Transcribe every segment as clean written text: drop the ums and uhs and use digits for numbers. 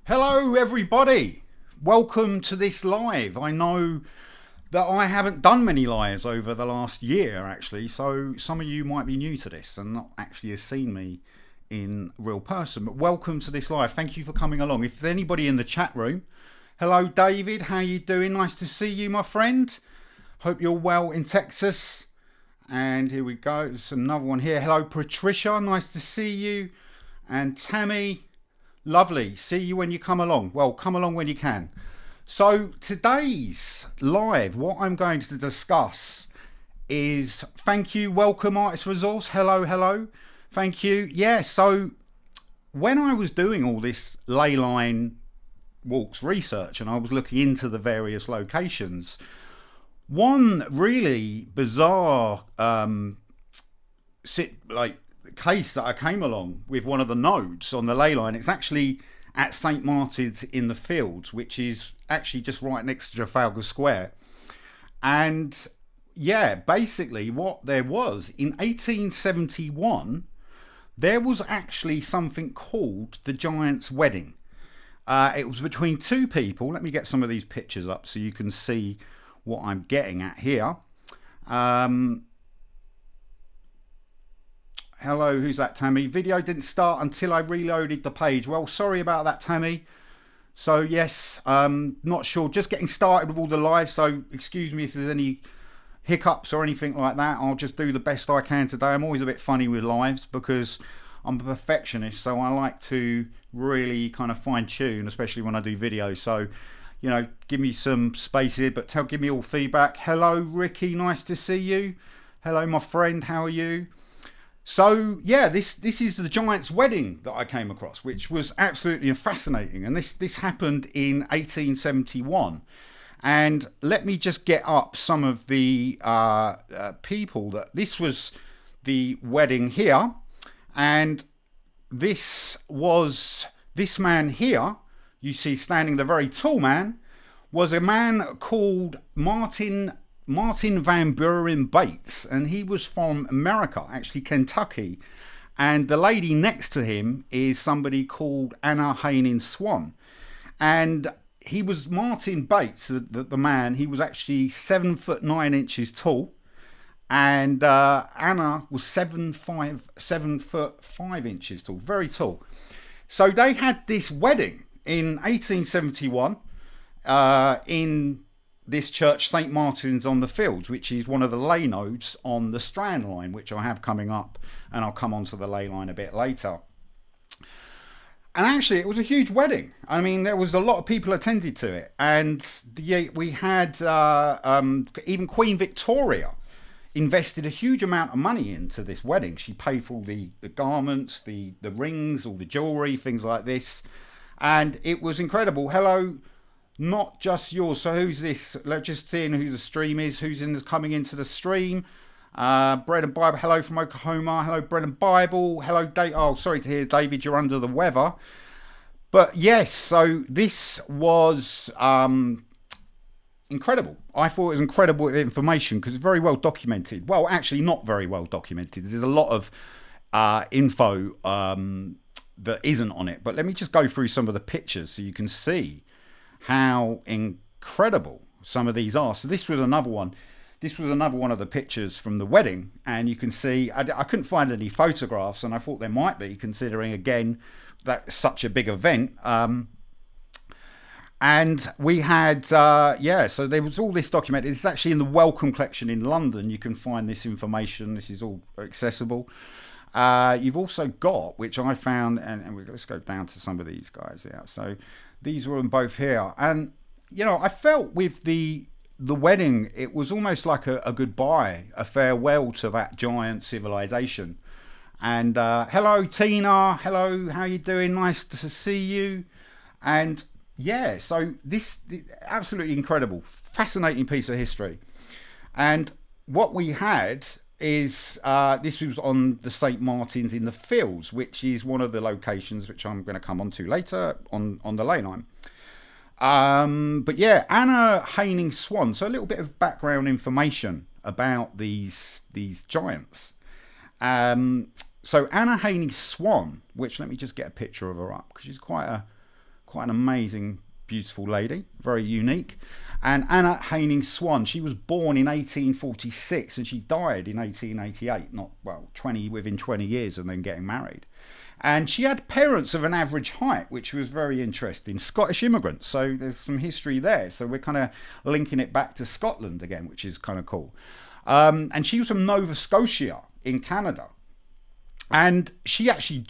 Hello everybody, welcome to this live. I know that I haven't done many lives over the last year actually, so some of you might be new to this and not actually have seen me in real person, but welcome to this live. Thank you for coming along. If there's anybody in the chat room, hello David, how you doing? Nice to see you, my friend. Hope you're well in Texas. And here we go, there's another one here. Hello Patricia, nice to see you. And Tammy, lovely. See you when you come along. Well, come along when you can. So today's live, what I'm going to discuss is thank you, welcome Artist Resource. Hello, hello. Thank you. Yeah, so when I was doing all this Ley Line Walks research and I was looking into the various locations, one really bizarre case that I came along with one of the nodes on the ley line. It's actually at St Martin's in the Fields, which is actually just right next to Trafalgar Square. And yeah, basically what there was in 1871, there was actually something called the Giant's Wedding. It was between two people. Let me get some of these pictures up so you can see what I'm getting at here. Hello, who's that, Tammy? Video didn't start until I reloaded the page. Well, sorry about that, Tammy. So yes, not sure, just getting started with all the live, so excuse me if there's any hiccups or anything like that. I'll just do the best I can today. I'm always a bit funny with lives because I'm a perfectionist, so I like to really kind of fine tune, especially when I do videos. So, you know, give me some space here, but give me all feedback. Hello, Ricky, nice to see you. Hello, my friend, how are you? So yeah, this is the Giant's Wedding that I came across, which was absolutely fascinating. And this happened in 1871. And let me just get up some of the people that this was the wedding here. And this man here, you see standing, the very tall man, was a man called Martin Van Buren Bates, and he was from America, actually Kentucky. And the lady next to him is somebody called Anna Haining Swan. And he was Martin Bates, the man. He was actually 7'9" tall, and Anna was 7'5" tall, very tall. So they had this wedding in 1871 in this church, St Martin's on the Fields, which is one of the ley nodes on the Strand line, which I have coming up, and I'll come on to the ley line a bit later. And actually, it was a huge wedding. I mean, there was a lot of people attended to it, and we had even Queen Victoria invested a huge amount of money into this wedding. She paid for all the garments, the rings, all the jewelry, things like this, and it was incredible. Hello. Not just yours. So who's this? Let's just see who the stream is. Who's coming into the stream? Bread and Bible. Hello from Oklahoma. Hello, Bread and Bible. Hello, Dave. Oh, sorry to hear, David, you're under the weather. But yes, so this was incredible. I thought it was incredible information because it's very well documented. Well, actually, not very well documented. There's a lot of info that isn't on it. But let me just go through some of the pictures so you can see how incredible some of these are. So this was another one. This was another one of the pictures from the wedding, and you can see I couldn't find any photographs, and I thought there might be, considering again that's such a big event. And we had so there was all this documented. It's actually in the Welcome collection in London. You can find this information. This is all accessible. You've also got, which I found, and let's go down to some of these guys here. So these were them both here, and you know, I felt with the wedding, it was almost like a goodbye, a farewell to that giant civilization. And hello Tina, hello, how you doing? Nice to see you. And yeah, so this absolutely incredible, fascinating piece of history. And what we had is this was on the St Martin's in the Fields, which is one of the locations which I'm going to come on to later on the ley line. But yeah, Anna Haining Swan. So a little bit of background information about these giants. So Anna Haining Swan, which let me just get a picture of her up because she's quite quite an amazing, beautiful lady, very unique. And Anna Haining Swan, she was born in 1846 and she died in 1888, not, well, within 20 years of then getting married. And she had parents of an average height, which was very interesting. Scottish immigrants, so there's some history there. So we're kind of linking it back to Scotland again, which is kind of cool. And she was from Nova Scotia in Canada. And she actually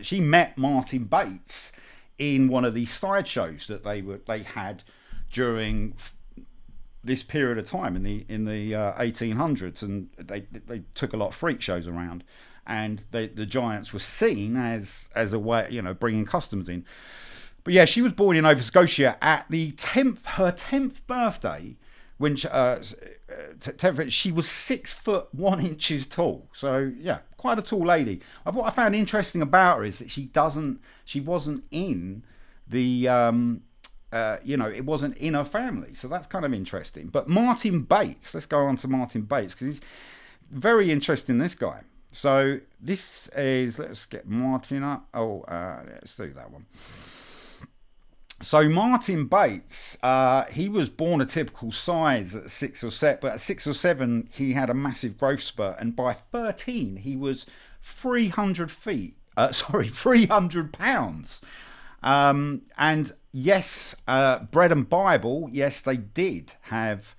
she met Martin Bates in one of these sideshows that they had during this period of time in the 1800s, and they took a lot of freak shows around, and the giants were seen as a way, bringing customers in. But yeah, she was born in Nova Scotia at her 10th birthday. When she was 6'1" tall, so yeah, quite a tall lady. What I found interesting about her is that she wasn't in the it wasn't in her family, so that's kind of interesting. But Martin Bates, let's go on to Martin Bates, because he's very interesting, this guy. So this is, let's get Martin up. Let's do that one. So Martin Bates, he was born a typical size at 6 or 7, but at 6 or 7 he had a massive growth spurt, and by 13 he was 300 pounds. And yes, Bread and Bible, yes, they did have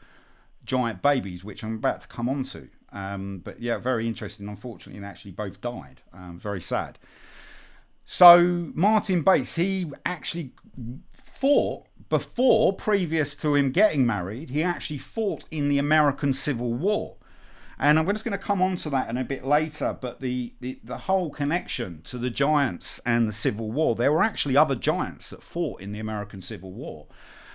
giant babies, which I'm about to come on to. But yeah, very interesting. Unfortunately, they actually both died. Very sad. So Martin Bates, he actually fought previous to him getting married, he actually fought in the American Civil War. And I'm just going to come on to that in a bit later, but the whole connection to the giants and the Civil War, there were actually other giants that fought in the American Civil War.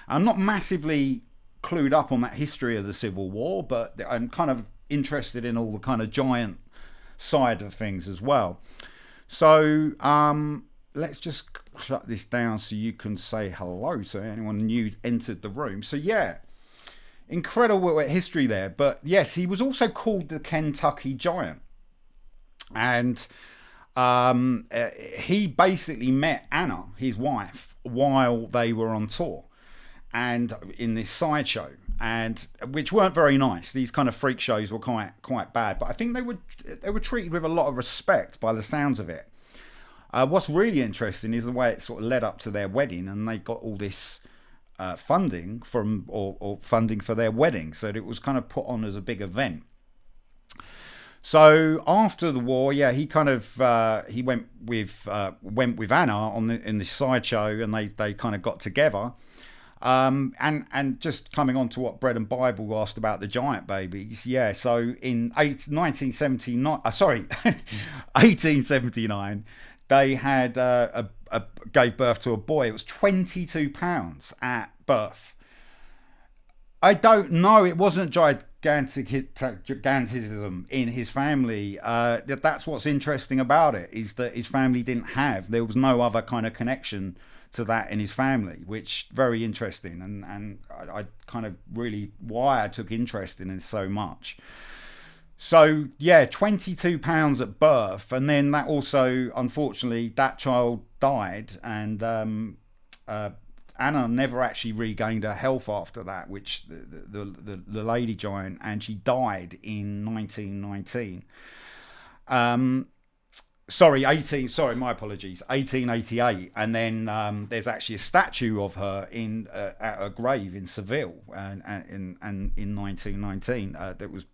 I'm not massively clued up on that history of the Civil War, but I'm kind of interested in all the kind of giant side of things as well. So let's just shut this down so you can say hello to anyone new entered the room. So yeah, incredible history there. But yes, he was also called the Kentucky Giant, and he basically met Anna, his wife, while they were on tour and in this sideshow, and which weren't very nice. These kind of freak shows were quite bad, but I think they were treated with a lot of respect by the sounds of it. What's really interesting is the way it sort of led up to their wedding, and they got all this funding from or funding for their wedding, so it was kind of put on as a big event. So after the war, yeah, he kind of he went with Anna in this sideshow, and they kind of got together. And just coming on to what Bread and Bible asked about the giant babies, yeah. So in 1879, they had gave birth to a boy. It was 22 pounds at birth. I don't know. It wasn't gigantism in his family. That's what's interesting about it, is that his family there was no other kind of connection to that in his family, which very interesting, and I kind of really why I took interest in it so much. So yeah, 22 pounds at birth, and then that also, unfortunately, that child died, and Anna never actually regained her health after that, which the lady giant, and she died in 1919. My apologies, 1888, and then there's actually a statue of her at her grave in Seville, and in 1919 that was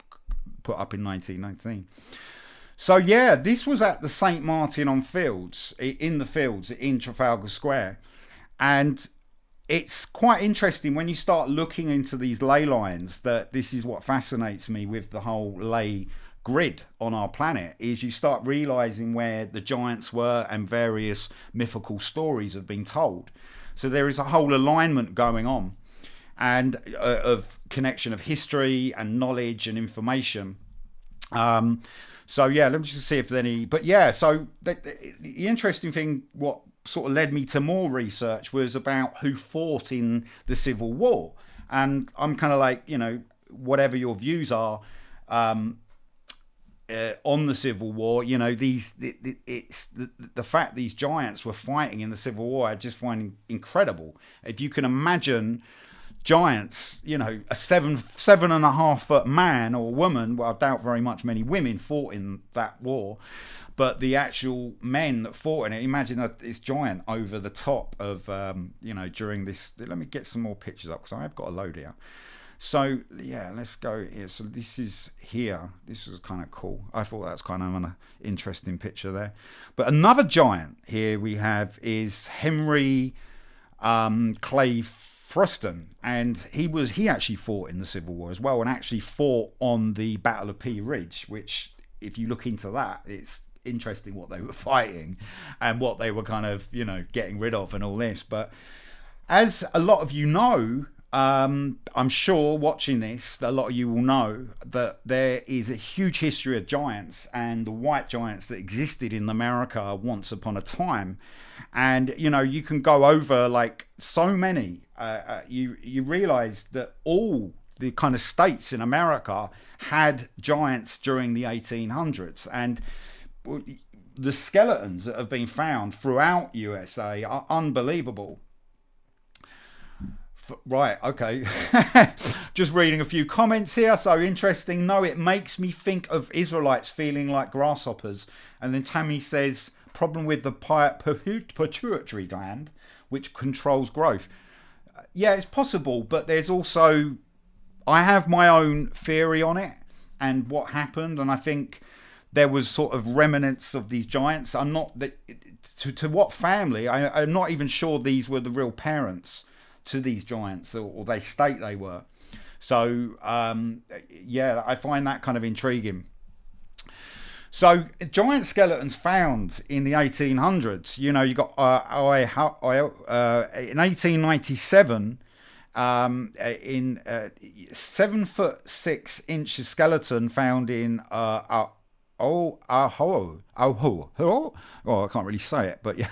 put up in 1919. So yeah, this was at the St. Martin in the Fields in Trafalgar Square, and it's quite interesting when you start looking into these ley lines, that this is what fascinates me with the whole ley grid on our planet, is you start realizing where the giants were and various mythical stories have been told. So there is a whole alignment going on, and of connection of history and knowledge and information. So yeah, let me just see if there's any. But yeah, so the interesting thing, what sort of led me to more research, was about who fought in the Civil War. And I'm kind of like, whatever your views are, on the Civil War. You know, it's the fact these giants were fighting in the Civil War, I just find incredible. If you can imagine giants, you know, a 7.5 foot man or woman, well, I doubt very much many women fought in that war, but the actual men that fought in it, imagine that this giant over the top of, you know, during this. Let me get some more pictures up, because I have got a load here. So yeah, let's go here. So this is here. This was kind of cool. I thought that was kind of an interesting picture there. But another giant here we have is Henry Clay Fruston, and he actually fought in the Civil War as well, and actually fought on the Battle of Pea Ridge, which, if you look into that, it's interesting what they were fighting and what they were kind of, you know, getting rid of and all this. But as a lot of you know, I'm sure watching this, a lot of you will know that there is a huge history of giants and the white giants that existed in America once upon a time. And, you know, you can go over like so many, you realize that all the kind of states in America had giants during the 1800s. And the skeletons that have been found throughout USA are unbelievable. Right, okay. Just reading a few comments here. So interesting. No, it makes me think of Israelites feeling like grasshoppers. And then Tammy says, problem with the pituitary gland, which controls growth. Yeah, it's possible, but there's also, I have my own theory on it and what happened. And I think there was sort of remnants of these giants. I'm not, to what family, I'm not even sure these were the real parents to these giants, or they state they were. So yeah, I find that kind of intriguing. So giant skeletons found in the 1800s, you know, you got in 1897 in 7'6" skeleton found in oh, I can't really say it, but yeah,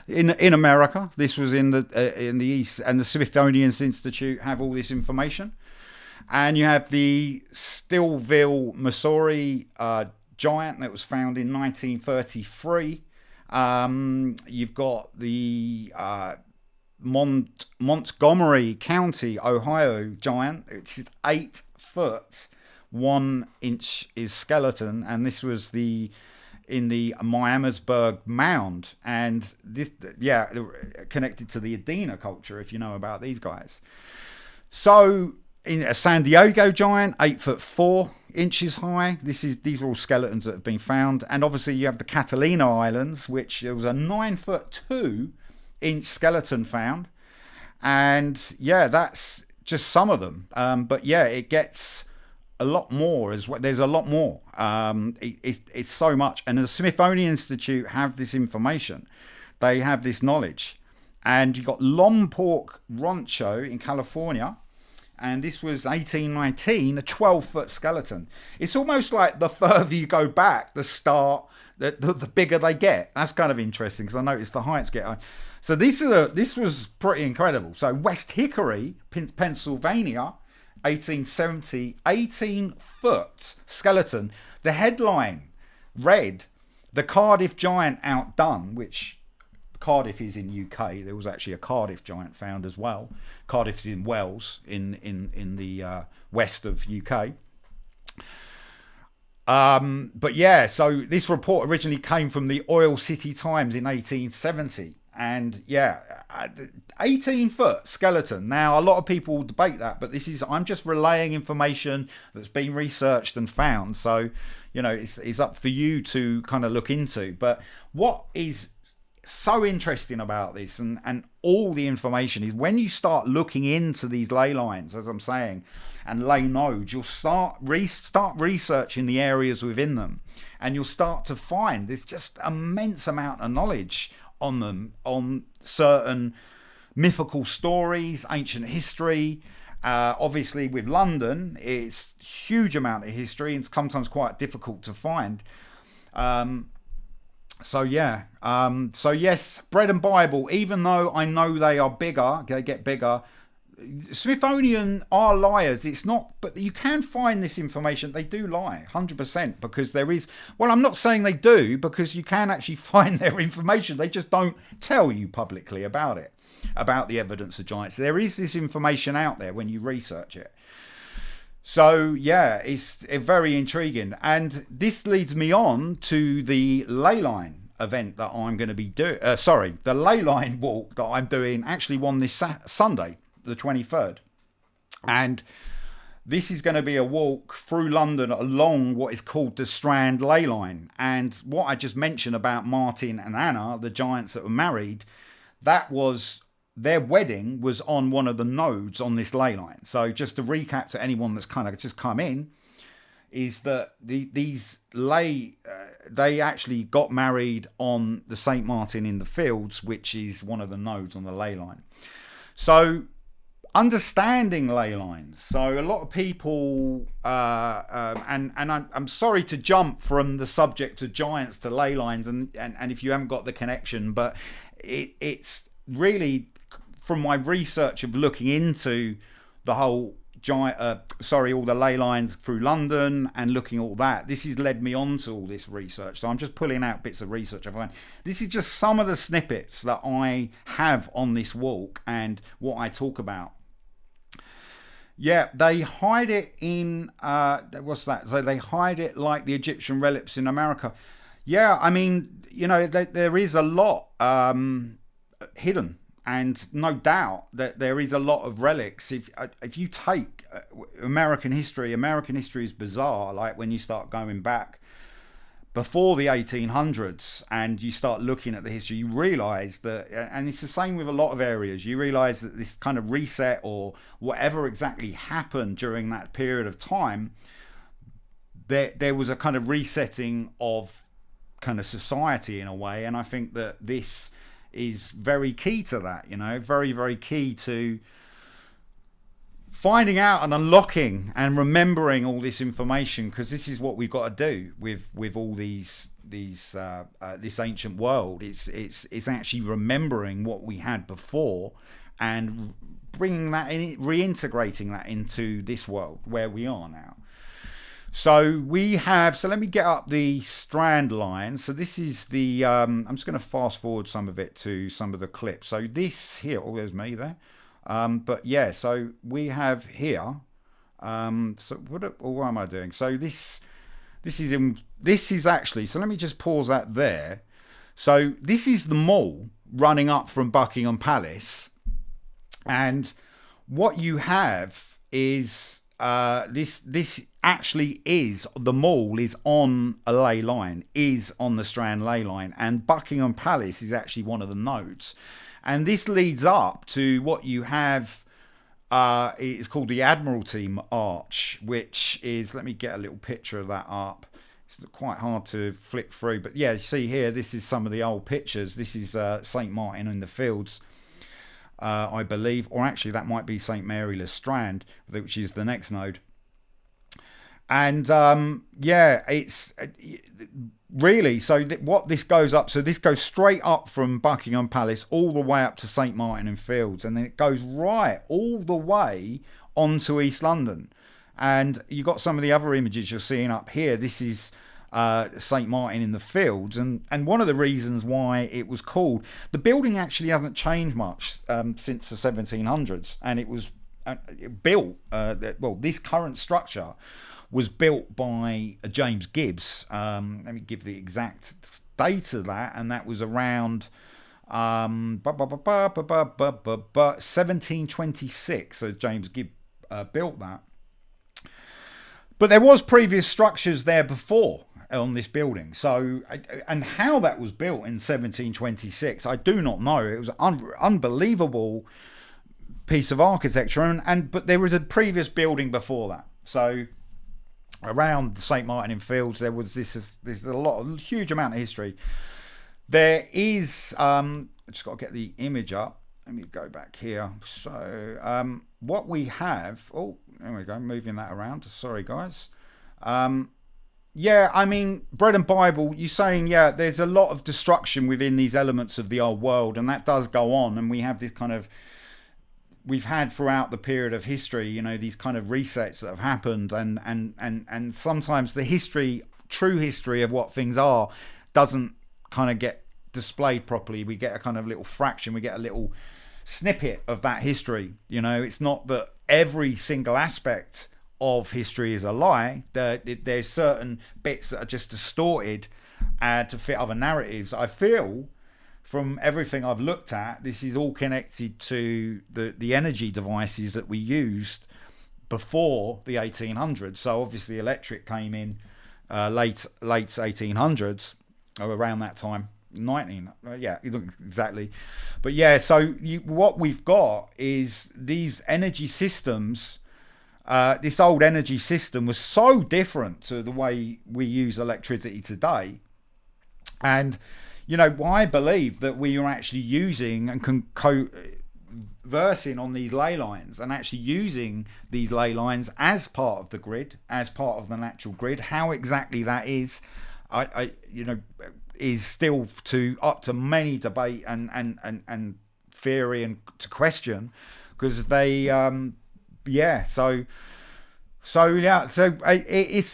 in America. This was in the East, and the Smithsonian Institute have all this information. And you have the Stillville, Missouri giant that was found in 1933. You've got the Montgomery County, Ohio giant. It's 8 foot 1 inch is skeleton, and this was in the Miamisburg Mound, and this, yeah, connected to the Adena culture, if you know about these guys. So in a San Diego giant, 8'4" high. These are all skeletons that have been found. And obviously you have the Catalina Islands, which there was a 9'2" skeleton found. And yeah, that's just some of them. But yeah, it gets a lot more as well. There's a lot more. It's so much. And the Smithsonian Institute have this information. They have this knowledge. And you've got Lompoc Rancho in California. And this was 1819, a 12-foot skeleton. It's almost like the further you go back, the bigger they get. That's kind of interesting, because I noticed the heights get high. So this was pretty incredible. So West Hickory, Pennsylvania, 1870, 18-foot skeleton. The headline read, "The Cardiff Giant Outdone," which Cardiff is in UK. There was actually a Cardiff giant found as well. Cardiff's in Wales, in the west of UK. But yeah, so this report originally came from the Oil City Times in 1870. And yeah, 18-foot skeleton. Now, a lot of people debate that, but I'm just relaying information that's been researched and found. So, you know, it's up for you to kind of look into. But what is so interesting about this and all the information is when you start looking into these ley lines, as I'm saying, and ley nodes, you'll start researching the areas within them, and you'll start to find there's just immense amount of knowledge on them, on certain mythical stories, ancient history. Obviously with London, it's huge amount of history, and it's sometimes quite difficult to find. So yeah, so yes, Bread and Bible, even though I know they are bigger, they get bigger, Smithsonian are liars. It's not, but you can find this information. They do lie 100% because there is, well, I'm not saying they do, because you can actually find their information. They just don't tell you publicly about it, about the evidence of giants. There is this information out there when you research it. So yeah, it's very intriguing. And this leads me on to the Ley Line event that I'm going to be doing. The Ley Line Walk that I'm doing, actually one this Sunday, the 23rd. And this is going to be a walk through London along what is called the Strand Ley Line. And what I just mentioned about Martin and Anna, the giants that were married, that was, their wedding was on one of the nodes on this ley line. So just to recap to anyone that's kind of just come in, is that these ley, they actually got married on the St. Martin in the Fields, which is one of the nodes on the ley line. So understanding ley lines. So a lot of people, and I'm sorry to jump from the subject of giants to ley lines, and if you haven't got the connection, but it's really, from my research of looking into the whole all the ley lines through London and looking at all that, this has led me on to all this research. So I'm just pulling out bits of research I find. This is just some of the snippets that I have on this walk and what I talk about. Yeah, they hide it in, what's that? So they hide it like the Egyptian relics in America. Yeah, I mean, you know, there is a lot hidden. And no doubt that there is a lot of relics. If you take American history is bizarre. Like when you start going back before the 1800s and you start looking at the history, you realise that, and it's the same with a lot of areas, you realise that this kind of reset or whatever exactly happened during that period of time, there was a kind of resetting of kind of society in a way. And I think that this is very key to that, you know, very, very key to finding out and unlocking and remembering all this information, because this is what we've got to do with all this ancient world. It's actually remembering what we had before and bringing that in, reintegrating that into this world where we are now. So we have, so let me get up the Strand line. So this is the, I'm just going to fast forward some of it to some of the clips. So this here, oh, there's me there. But yeah, so we have here, so what am I doing? So this is actually, so let me just pause that there. So this is the mall running up from Buckingham Palace. And what you have is, this actually is, the mall is on a ley line, is on the Strand Ley Line, and Buckingham Palace is actually one of the nodes. And this leads up to what you have, it's called the Admiralty Arch, which is, let me get a little picture of that up. It's quite hard to flick through, but yeah, you see here, this is some of the old pictures. This is St. Martin in the Fields, I believe, or actually that might be St. Mary le Strand, which is the next node. And yeah, it's really, so what this goes up, so this goes straight up from Buckingham Palace all the way up to St. Martin in Fields, and then it goes right all the way onto East London. And you got some of the other images you're seeing up here. This is St. Martin in the Fields, and one of the reasons why it was called, the building actually hasn't changed much since the 1700s, and it was built, well, this current structure was built by James Gibbs. Let me give the exact date of that, and that was around 1726. So James Gibbs built that. But there was previous structures there before on this building. So, and how that was built in 1726, I do not know. It was an unbelievable piece of architecture, but there was a previous building before that. So around St. Martin in Fields, there was this a huge amount of history. There is, I just got to get the image up. Let me go back here. So what we have, oh, there we go, moving that around. Sorry, guys. Yeah, I mean, Bread and Bible, you're saying, yeah, there's a lot of destruction within these elements of the old world, and that does go on, and we have this kind of we've had throughout the period of history, you know, these kind of resets that have happened, and sometimes the history, true history of what things are, doesn't kind of get displayed properly. We get a kind of little fraction, we get a little snippet of that history. You know, it's not that every single aspect of history is a lie. There's certain bits that are just distorted to fit other narratives. I feel from everything I've looked at, this is all connected to the energy devices that we used before the 1800s. So obviously electric came in late 1800s, or around that time. 19, yeah, exactly. But yeah, so what we've got is these energy systems. This old energy system was so different to the way we use electricity today. And, you know, I believe that we are actually using and conversing on these ley lines, and actually using these ley lines as part of the grid, as part of the natural grid. How exactly that is, I you know, is still up to many debate and theory and to question, because they it's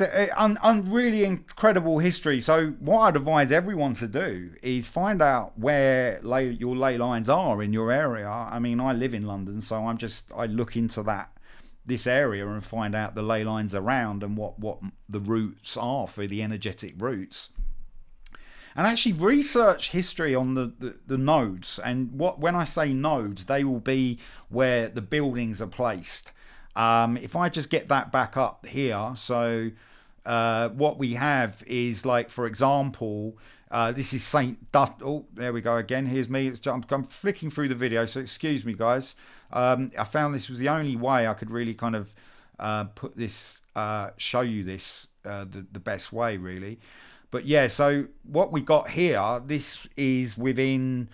a really incredible history. So what I'd advise everyone to do is find out where your ley lines are in your area. I mean, I live in London, so I look into this area and find out the ley lines around and what the routes are for the energetic routes. And actually research history on the nodes. And when I say nodes, they will be where the buildings are placed. If I just get that back up here, so what we have is, like, for example, this is St. Dut. Oh, there we go again. Here's me. I'm flicking through the video, so excuse me, guys. I found this was the only way I could really kind of put this, show you this the best way, really. But yeah, so what we got here, this is within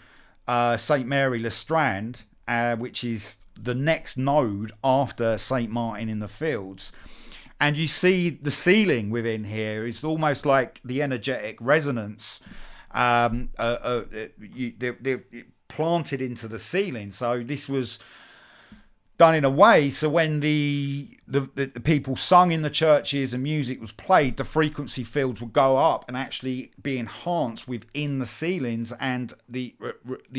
St. Mary Le Strand, which is the next node after St. Martin in the Fields. And you see the ceiling within here is almost like the energetic resonance they're planted into the ceiling. So this was done in a way so when the people sung in the churches and music was played, the frequency fields would go up and actually be enhanced within the ceilings, and the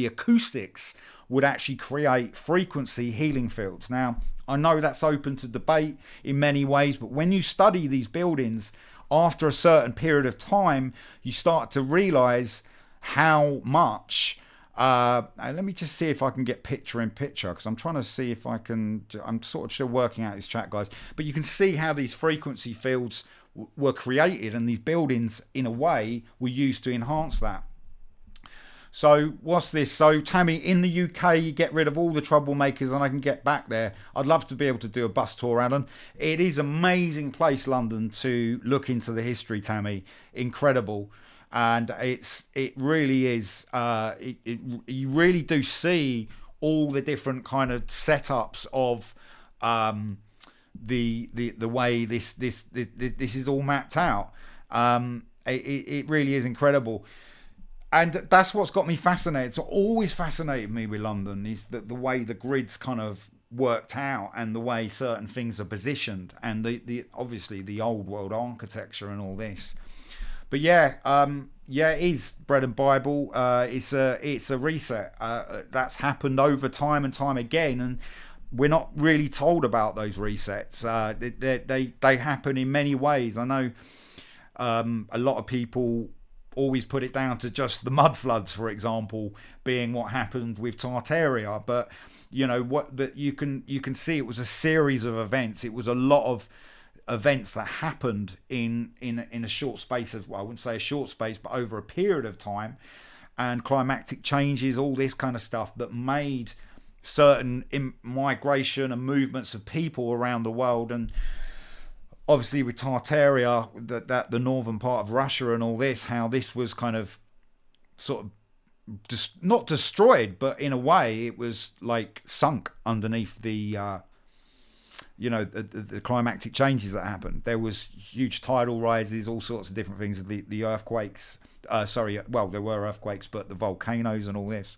acoustics would actually create frequency healing fields. Now, I know that's open to debate in many ways, but when you study these buildings, after a certain period of time, you start to realize how much let me just see if I can get picture in picture, because I'm trying to see if I can. I'm sort of still working out this chat, guys, but you can see how these frequency fields were created, and these buildings in a way were used to enhance that. So what's this? So Tammy, in the UK, you get rid of all the troublemakers, and I can get back there. I'd love to be able to do a bus tour around London. It is an amazing place, London, to look into the history, Tammy. Incredible. And it really is. You really do see all the different kind of setups of the way this is all mapped out. It really is incredible. And that's what's got me fascinated. It's always fascinated me with London, is that the way the grid's kind of worked out, and the way certain things are positioned, and the obviously the old world architecture and all this. But yeah, it is bread and Bible. It's a reset that's happened over time and time again, and we're not really told about those resets. They happen in many ways. I know a lot of people always put it down to just the mud floods, for example, being what happened with Tartaria. But you know what? That you can see it was a series of events. It was a lot of events that happened in a short space of, well, I wouldn't say a short space, but over a period of time, and climatic changes, all this kind of stuff that made certain migration and movements of people around the world. And obviously with Tartaria, that the northern part of Russia and all this, how this was kind of sort of just not destroyed, but in a way it was like sunk underneath the the climatic changes that happened. There was huge tidal rises, all sorts of different things, the earthquakes. There were earthquakes, but the volcanoes and all this.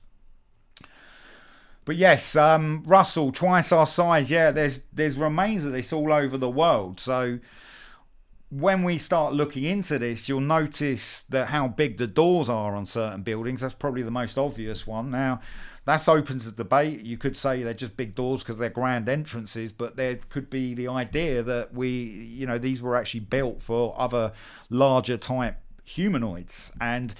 But yes, Russell, twice our size. Yeah, there's remains of this all over the world. So when we start looking into this, you'll notice that how big the doors are on certain buildings. That's probably the most obvious one. Now, that's open to debate. You could say they're just big doors because they're grand entrances, but there could be the idea that these were actually built for other larger type humanoids. And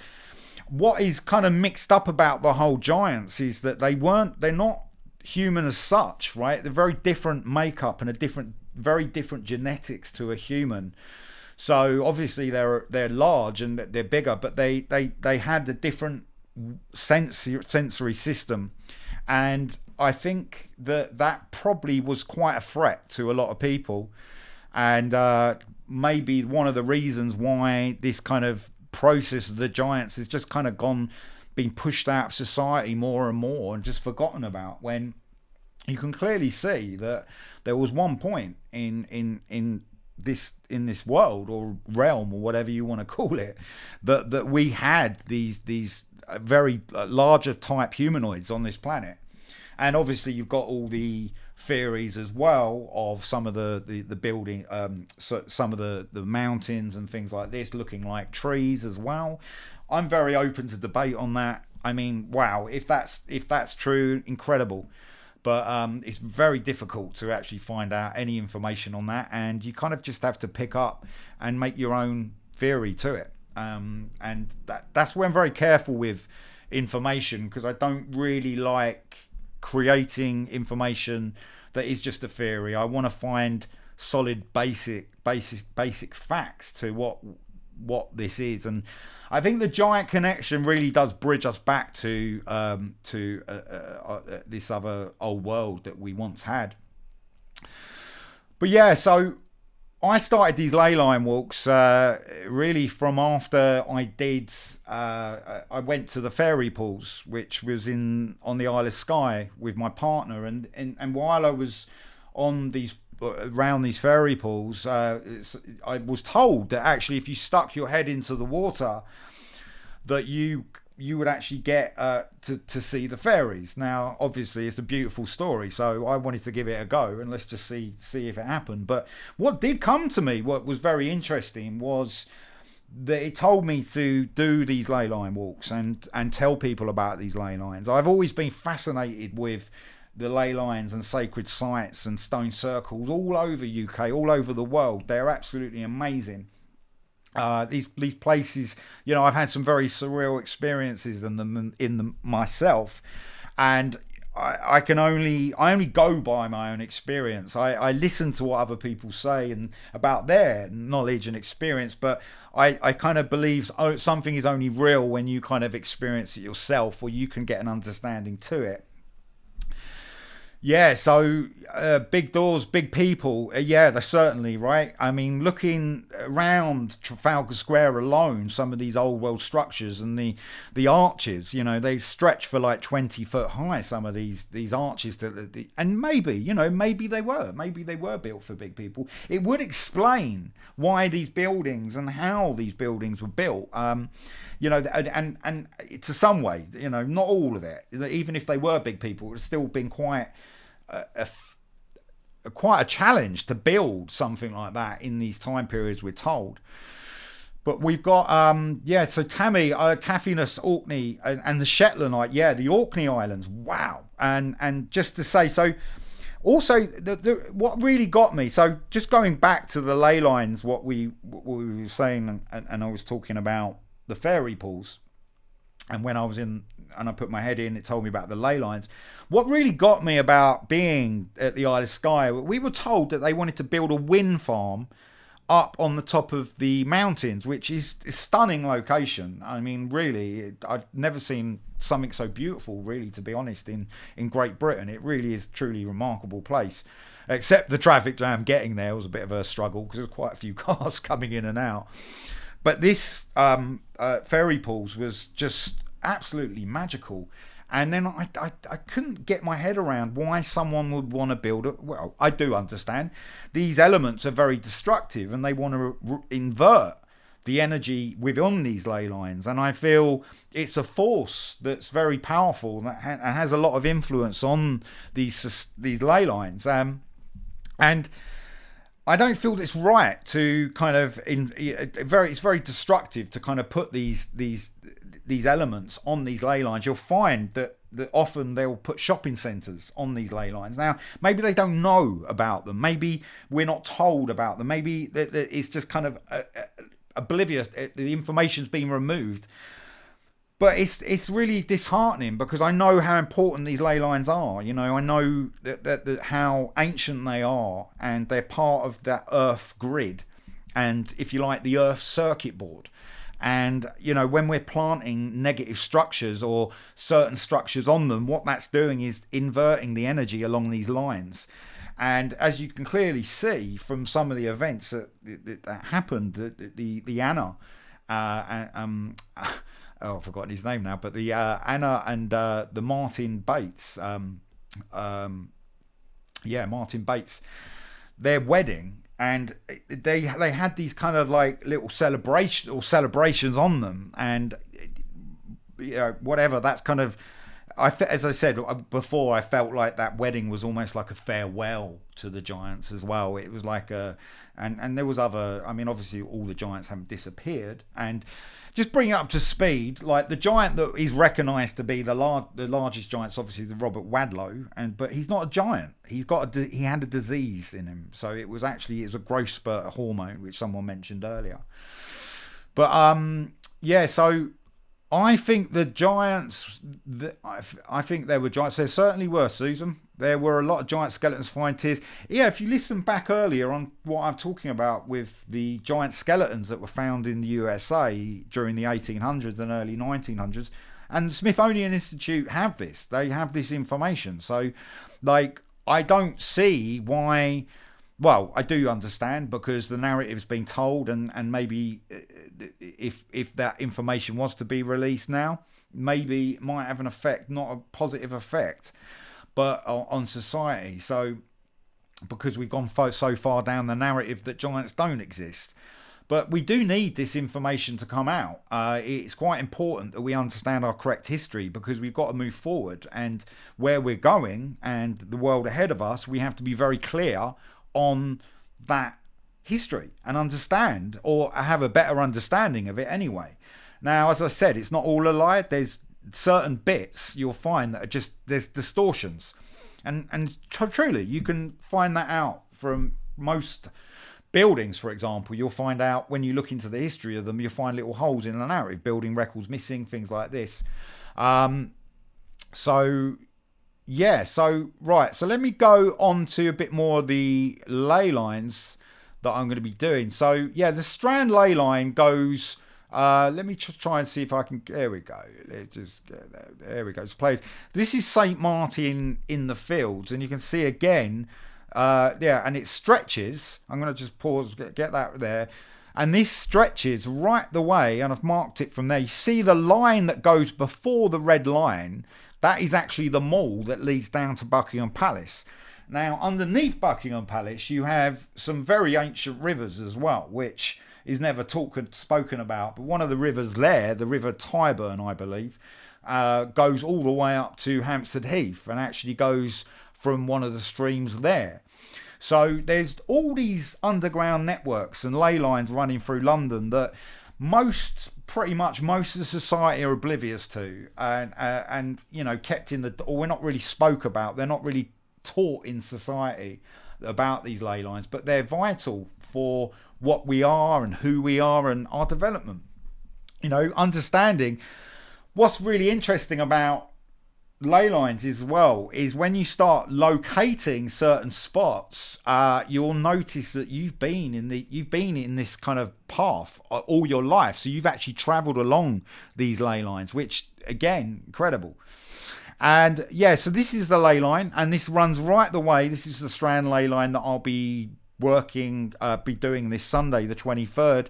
what is kind of mixed up about the whole giants is that they're not human as such, right? They're very different makeup and very different genetics to a human. So obviously they're large and they're bigger, but they had a different sensory system, and I think that probably was quite a threat to a lot of people, and maybe one of the reasons why this kind of process of the giants has just kind of been pushed out of society more and more and just forgotten about, when you can clearly see that there was one point in this world or realm or whatever you want to call it that we had these very larger type humanoids on this planet. And obviously you've got all the theories as well of some of the building, so some of the mountains and things like this looking like trees as well. I'm very open to debate on that. I mean, wow, if that's true, incredible. But it's very difficult to actually find out any information on that, and you kind of just have to pick up and make your own theory to it. And that's where I'm very careful with information, because I don't really like creating information that is just a theory. I want to find solid basic facts to what this is. And I think the giant connection really does bridge us back to this other old world that we once had. But yeah, so I started these ley line walks really from after I went to the fairy pools, which was on the Isle of Skye with my partner, and while I was on these around these fairy pools, I was told that actually if you stuck your head into the water, that you would actually get to see the fairies. Now obviously it's a beautiful story, so I wanted to give it a go and let's just see if it happened. But what did come to me, what was very interesting, was that it told me to do these ley line walks and tell people about these ley lines. I've always been fascinated with the ley lines and sacred sites and stone circles all over UK, all over the world. They're absolutely amazing. These places, I've had some very surreal experiences in them myself, and I only go by my own experience. I listen to what other people say and about their knowledge and experience, but I kind of believe something is only real when you kind of experience it yourself, or you can get an understanding to it. Yeah, so big doors, big people. Yeah, they're certainly right. I mean, looking around Trafalgar Square alone, some of these old world structures and the arches, they stretch for like 20 foot high. Some of these arches, and maybe they were built for big people. It would explain why these buildings and how these buildings were built. And to some way, not all of it. Even if they were big people, it would still been quite a challenge to build something like that in these time periods, we're told. But we've got so Tammy, Cathinus, Orkney, and the Shetland, the Orkney Islands. Wow. And just to say, so also what really got me, so just going back to the ley lines, what we were saying, and I was talking about the fairy pools, and when I was in and I put my head in, it told me about the ley lines. What really got me about being at the Isle of Skye, we were told that they wanted to build a wind farm up on the top of the mountains, which is a stunning location. I mean, really, I've never seen something so beautiful, really, to be honest, in Great Britain. It really is truly a remarkable place, except the traffic jam getting there was a bit of a struggle because there was quite a few cars coming in and out. But this fairy pools was just absolutely magical. And then I couldn't get my head around why someone would want to build it. Well, I do understand these elements are very destructive and they want to invert the energy within these ley lines, and I feel it's a force that's very powerful and that has a lot of influence on these ley lines. And I don't feel it's right to kind of it's very destructive to kind of put these elements on these ley lines. You'll find that often they'll put shopping centres on these ley lines. Now, maybe they don't know about them. Maybe we're not told about them. Maybe it's just kind of oblivious. The information's been removed. But it's really disheartening because I know how important these ley lines are. You know, I know that how ancient they are, and they're part of that Earth grid, and if you like, the Earth circuit board. And you know, when we're planting negative structures or certain structures on them, what that's doing is inverting the energy along these lines. And as you can clearly see from some of the events that happened, the Anna. Oh, I've forgotten his name now, but the Anna and the Martin Bates, Martin Bates, their wedding, and they had these kind of like little celebrations on them, and you know, whatever. That's kind of, as I said before, I felt like that wedding was almost like a farewell to the giants as well. It was like and there was other. I mean, obviously, all the giants haven't disappeared, and just bring it up to speed, like the giant that is recognised to be the largest giant's obviously the Robert Wadlow, but he's not a giant. He had a disease in him, so it was a growth spurt hormone, which someone mentioned earlier. But so I think the giants. I think there were giants. There certainly were, Susan. There were a lot of giant skeletons flying tears. Yeah, if you listen back earlier on what I'm talking about with the giant skeletons that were found in the USA during the 1800s and early 1900s, and the Smithsonian Institute have this. They have this information. So, like, I don't see why. Well, I do understand because the narrative's been told, and maybe if that information was to be released now, maybe it might have an effect, not a positive effect, but on society. So because we've gone so far down the narrative that giants don't exist. But we do need this information to come out. It's quite important that we understand our correct history because we've got to move forward, and where we're going and the world ahead of us, we have to be very clear on that history and understand, or have a better understanding of it anyway. Now, as I said, it's not all a lie. There's certain bits you'll find that are just, there's distortions, and truly you can find that out from most buildings. For example, you'll find out when you look into the history of them, you'll find little holes in the narrative, building records missing, things like this. So let me go on to a bit more of the ley lines that I'm going to be doing. So yeah, the Strand ley line goes, let me just try and see if I can, there we go. Let's just get that. There we go. This is St. Martin in the Fields, and you can see again, and it stretches. I'm going to just pause, get that there. And this stretches right the way, and I've marked it from there. You see the line that goes before the red line, that is actually the mall that leads down to Buckingham Palace. Now, underneath Buckingham Palace, you have some very ancient rivers as well, which is never spoken about. But one of the rivers there, the River Tyburn, I believe, goes all the way up to Hampstead Heath and actually goes from one of the streams there. So there's all these underground networks and ley lines running through London that pretty much most of the society are oblivious to, and you know, kept in or we're not really spoke about. They're not really taught in society about these ley lines, but they're vital for what we are and who we are and our development. You know, understanding what's really interesting about ley lines as well is when you start locating certain spots, you'll notice that you've been in this kind of path all your life. So you've actually traveled along these ley lines, which again, incredible. And yeah, so this is the ley line, and this runs right the way. This is the Strand ley line that I'll be doing this Sunday, the 23rd.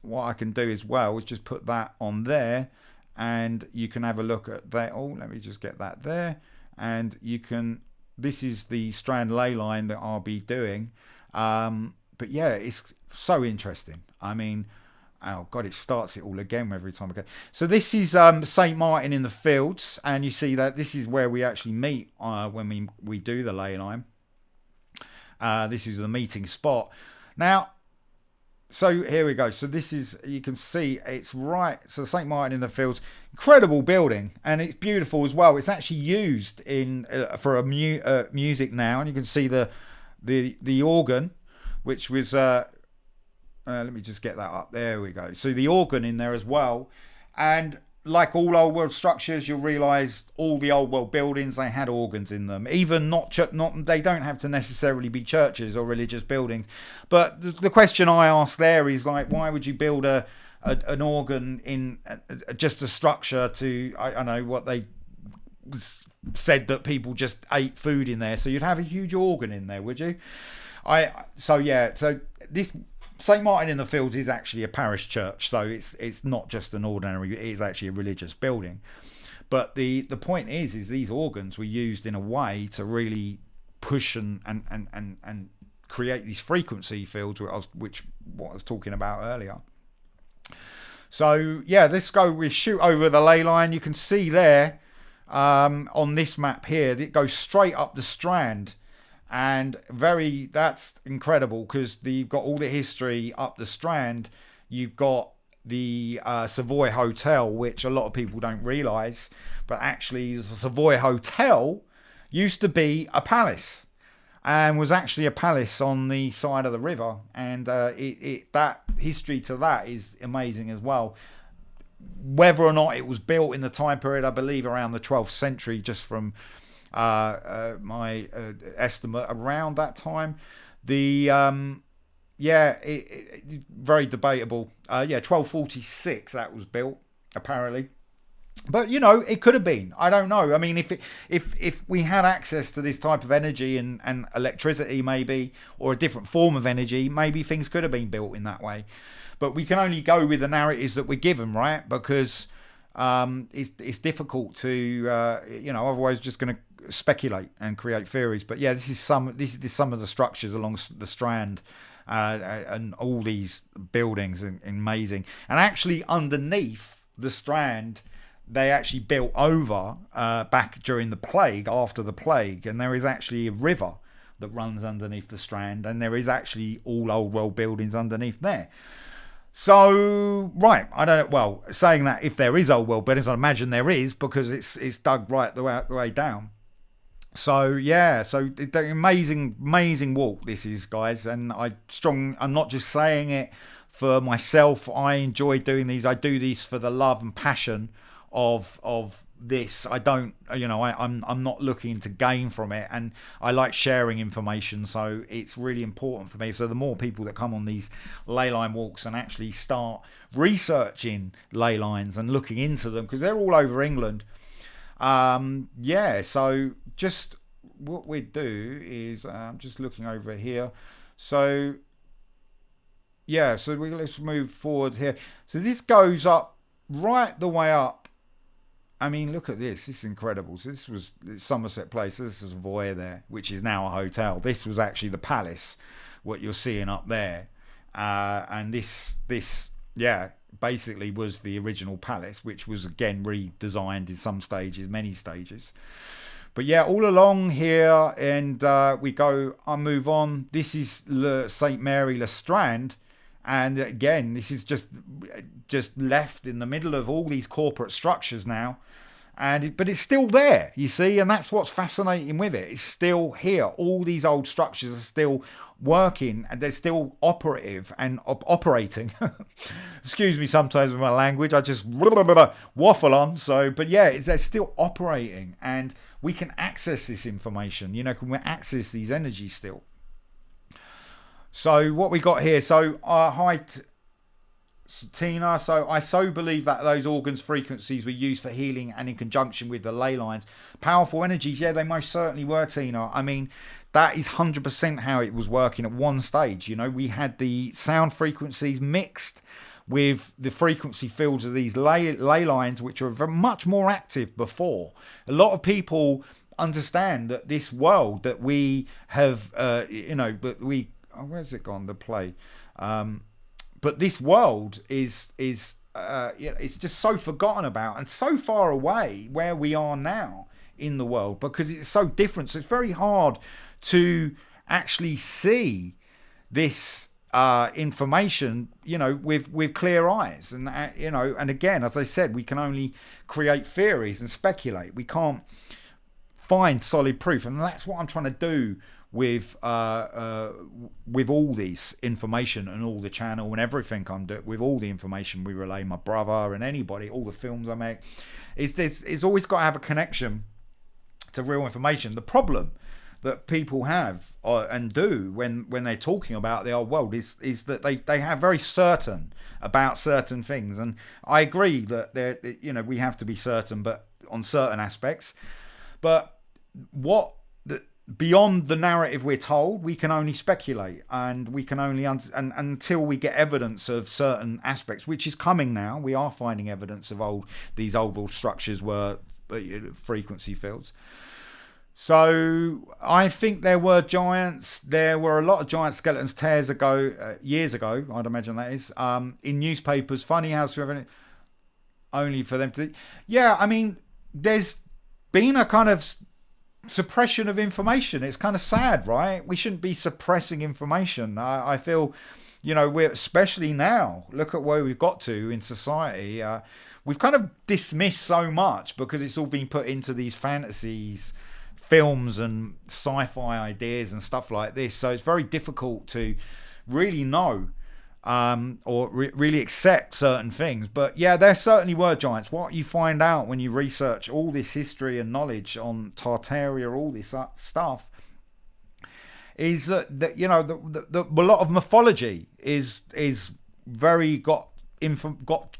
What I can do as well is just put that on there, and you can have a look at that. Oh, let me just get that there. And you can, this is the Strand ley line that I'll be doing. but yeah, it's so interesting. I mean, oh God, it starts it all again every time I go. So this is St. Martin in the Fields, and you see that this is where we actually meet when we do the ley line. This is the meeting spot. Now, so here we go. So this is, you can see it's right. So St. Martin in the Fields, incredible building, and it's beautiful as well. It's actually used in for music now, and you can see the organ, which was let me just get that up. There we go. So the organ in there as well, and like all old world structures, you'll realise all the old world buildings, they had organs in them. Even not they don't have to necessarily be churches or religious buildings. But the question I ask there is like, why would you build an organ in just a structure to, I know what they said, that people just ate food in there. So you'd have a huge organ in there, would you? So this St. Martin in the Fields is actually a parish church, so it's not just an ordinary, it is actually a religious building. But the point is these organs were used in a way to really push and create these frequency fields, what I was talking about earlier. So yeah, we shoot over the ley line. You can see there on this map here, it goes straight up the Strand. And that's incredible, because you've got all the history up the Strand. You've got the Savoy Hotel, which a lot of people don't realise, but actually the Savoy Hotel used to be a palace, and was actually a palace on the side of the river. And that history to that is amazing as well. Whether or not it was built in the time period, I believe around the 12th century, just from my estimate, around that time. Very debatable. 1246 that was built, apparently. But it could have been. I don't know. I mean, if we had access to this type of energy and electricity, maybe, or a different form of energy, maybe things could have been built in that way. But we can only go with the narratives that we're given, right? Because it's difficult to otherwise just going to speculate and create theories. But yeah, this is some of the structures along the Strand, and all these buildings, amazing. And actually underneath the Strand, they actually built over back during the plague, after the plague, and there is actually a river that runs underneath the Strand, and there is actually all old world buildings underneath there. So, right, I don't know. Well, saying that, if there is old world buildings, I imagine there is, because it's dug right the way down. So yeah, the amazing walk this is, guys, and I'm not just saying it for myself. I enjoy doing these. I do these for the love and passion of this. I don't, I'm not looking to gain from it, and I like sharing information, so it's really important for me. So the more people that come on these ley line walks and actually start researching ley lines and looking into them, because they're all over England. So just what we do is, I'm just looking over here. So yeah, so let's move forward here. So this goes up right the way up. I mean, look at this. This is incredible. So this was Somerset Place. This is Savoy there, which is now a hotel. This was actually the palace, what you're seeing up there. And this basically was the original palace, which was again redesigned in some stages, many stages. But yeah, all along here, and I move on. This is St. Mary Le Strand. And again, this is just left in the middle of all these corporate structures now, but it's still there, you see, and that's what's fascinating with it. It's still here. All these old structures are still working, and they're still operative and operating. Excuse me, sometimes with my language, I just waffle on. So, but yeah, they're still operating, and we can access this information. Can we access these energies still? So what we got here, hi Tina, so I believe that those organs frequencies were used for healing and in conjunction with the ley lines. Powerful energies, yeah, they most certainly were, Tina. I mean, that is 100% how it was working at one stage. We had the sound frequencies mixed with the frequency fields of these ley lines, which were much more active before. A lot of people understand that this world that we have, where's it gone? The play. But this world is it's just so forgotten about and so far away where we are now in the world, because it's so different. So it's very hard to actually see this information, with clear eyes. And and again, as I said, we can only create theories and speculate. We can't find solid proof, and that's what I'm trying to do with all this information and all the channel and everything I'm doing, with all the information we relay, my brother and anybody, all the films I make, it's always got to have a connection to real information. The problem that people have and do when they're talking about the old world is that they have very certain about certain things, and I agree that we have to be certain, but on certain aspects. But beyond the narrative we're told, we can only speculate, and we can only until we get evidence of certain aspects, which is coming now. We are finding evidence of these old world structures were frequency fields. So I think there were giants. There were a lot of giant skeletons years ago, I'd imagine that is, in newspapers. Funny how only for them to. Yeah, I mean, there's been a kind of suppression of information. It's kind of sad, right? We shouldn't be suppressing information. I feel, we're, especially now, look at where we've got to in society. We've kind of dismissed so much because it's all been put into these fantasies, films and sci-fi ideas and stuff like this. So it's very difficult to really know or really accept certain things. But yeah, there certainly were giants. What you find out when you research all this history and knowledge on Tartaria, all this stuff, is that a lot of mythology is very got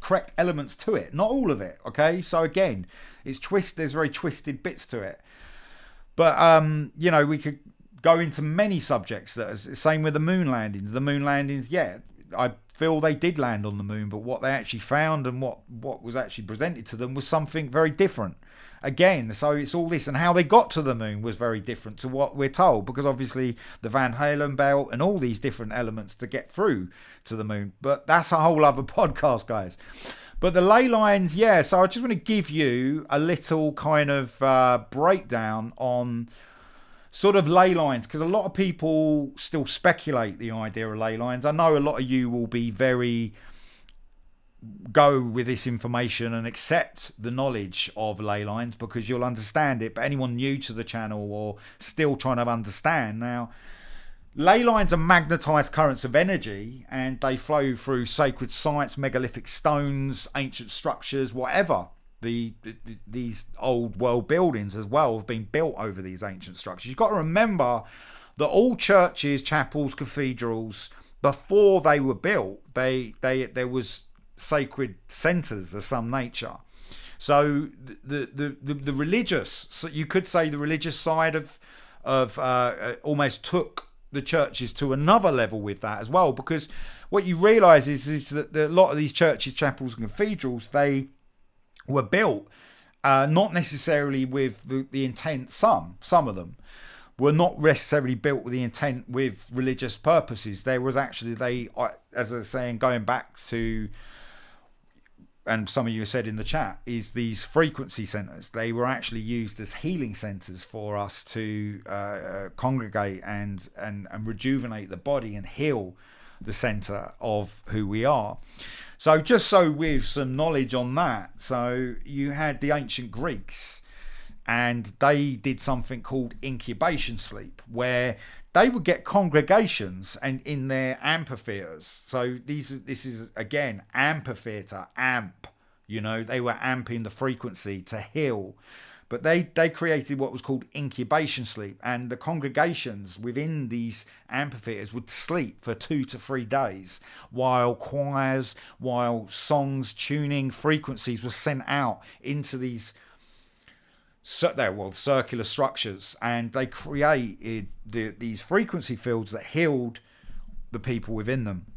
correct elements to it. Not all of it, okay? So again, there's very twisted bits to it. But we could go into many subjects. Same with the moon landings. The moon landings, yeah, I feel they did land on the moon, but what they actually found and what was actually presented to them was something very different. Again, so it's all this, and how they got to the moon was very different to what we're told, because obviously the Van Halen belt and all these different elements to get through to the moon. But that's a whole other podcast, guys. But the ley lines, yeah, so I just want to give you a little kind of breakdown on sort of ley lines, because a lot of people still speculate the idea of ley lines. I know a lot of you will be go with this information and accept the knowledge of ley lines because you'll understand it. But anyone new to the channel or still trying to understand now, ley lines are magnetized currents of energy, and they flow through sacred sites, megalithic stones, ancient structures, whatever. These old world buildings as well have been built over these ancient structures. You've got to remember that all churches, chapels, cathedrals, before they were built, there was sacred centers of some nature. So the religious, so you could say the religious side of almost took the churches to another level with that as well, because what you realize is that a lot of these churches, chapels and cathedrals, they were built not necessarily with the intent. Some of them were not necessarily built with the intent with religious purposes. There was actually, as I was saying, going back to, and some of you said in the chat, is these frequency centers. They were actually used as healing centers for us to congregate and rejuvenate the body and heal the center of who we are. So just so with some knowledge on that, so you had the ancient Greeks, and they did something called incubation sleep, where they would get congregations and in their amphitheaters. So this is again amphitheater, amp. They were amping the frequency to heal. But they created what was called incubation sleep, and the congregations within these amphitheaters would sleep for 2 to 3 days while choirs, while songs, tuning, frequencies were sent out into these circular structures, and they created these frequency fields that healed the people within them.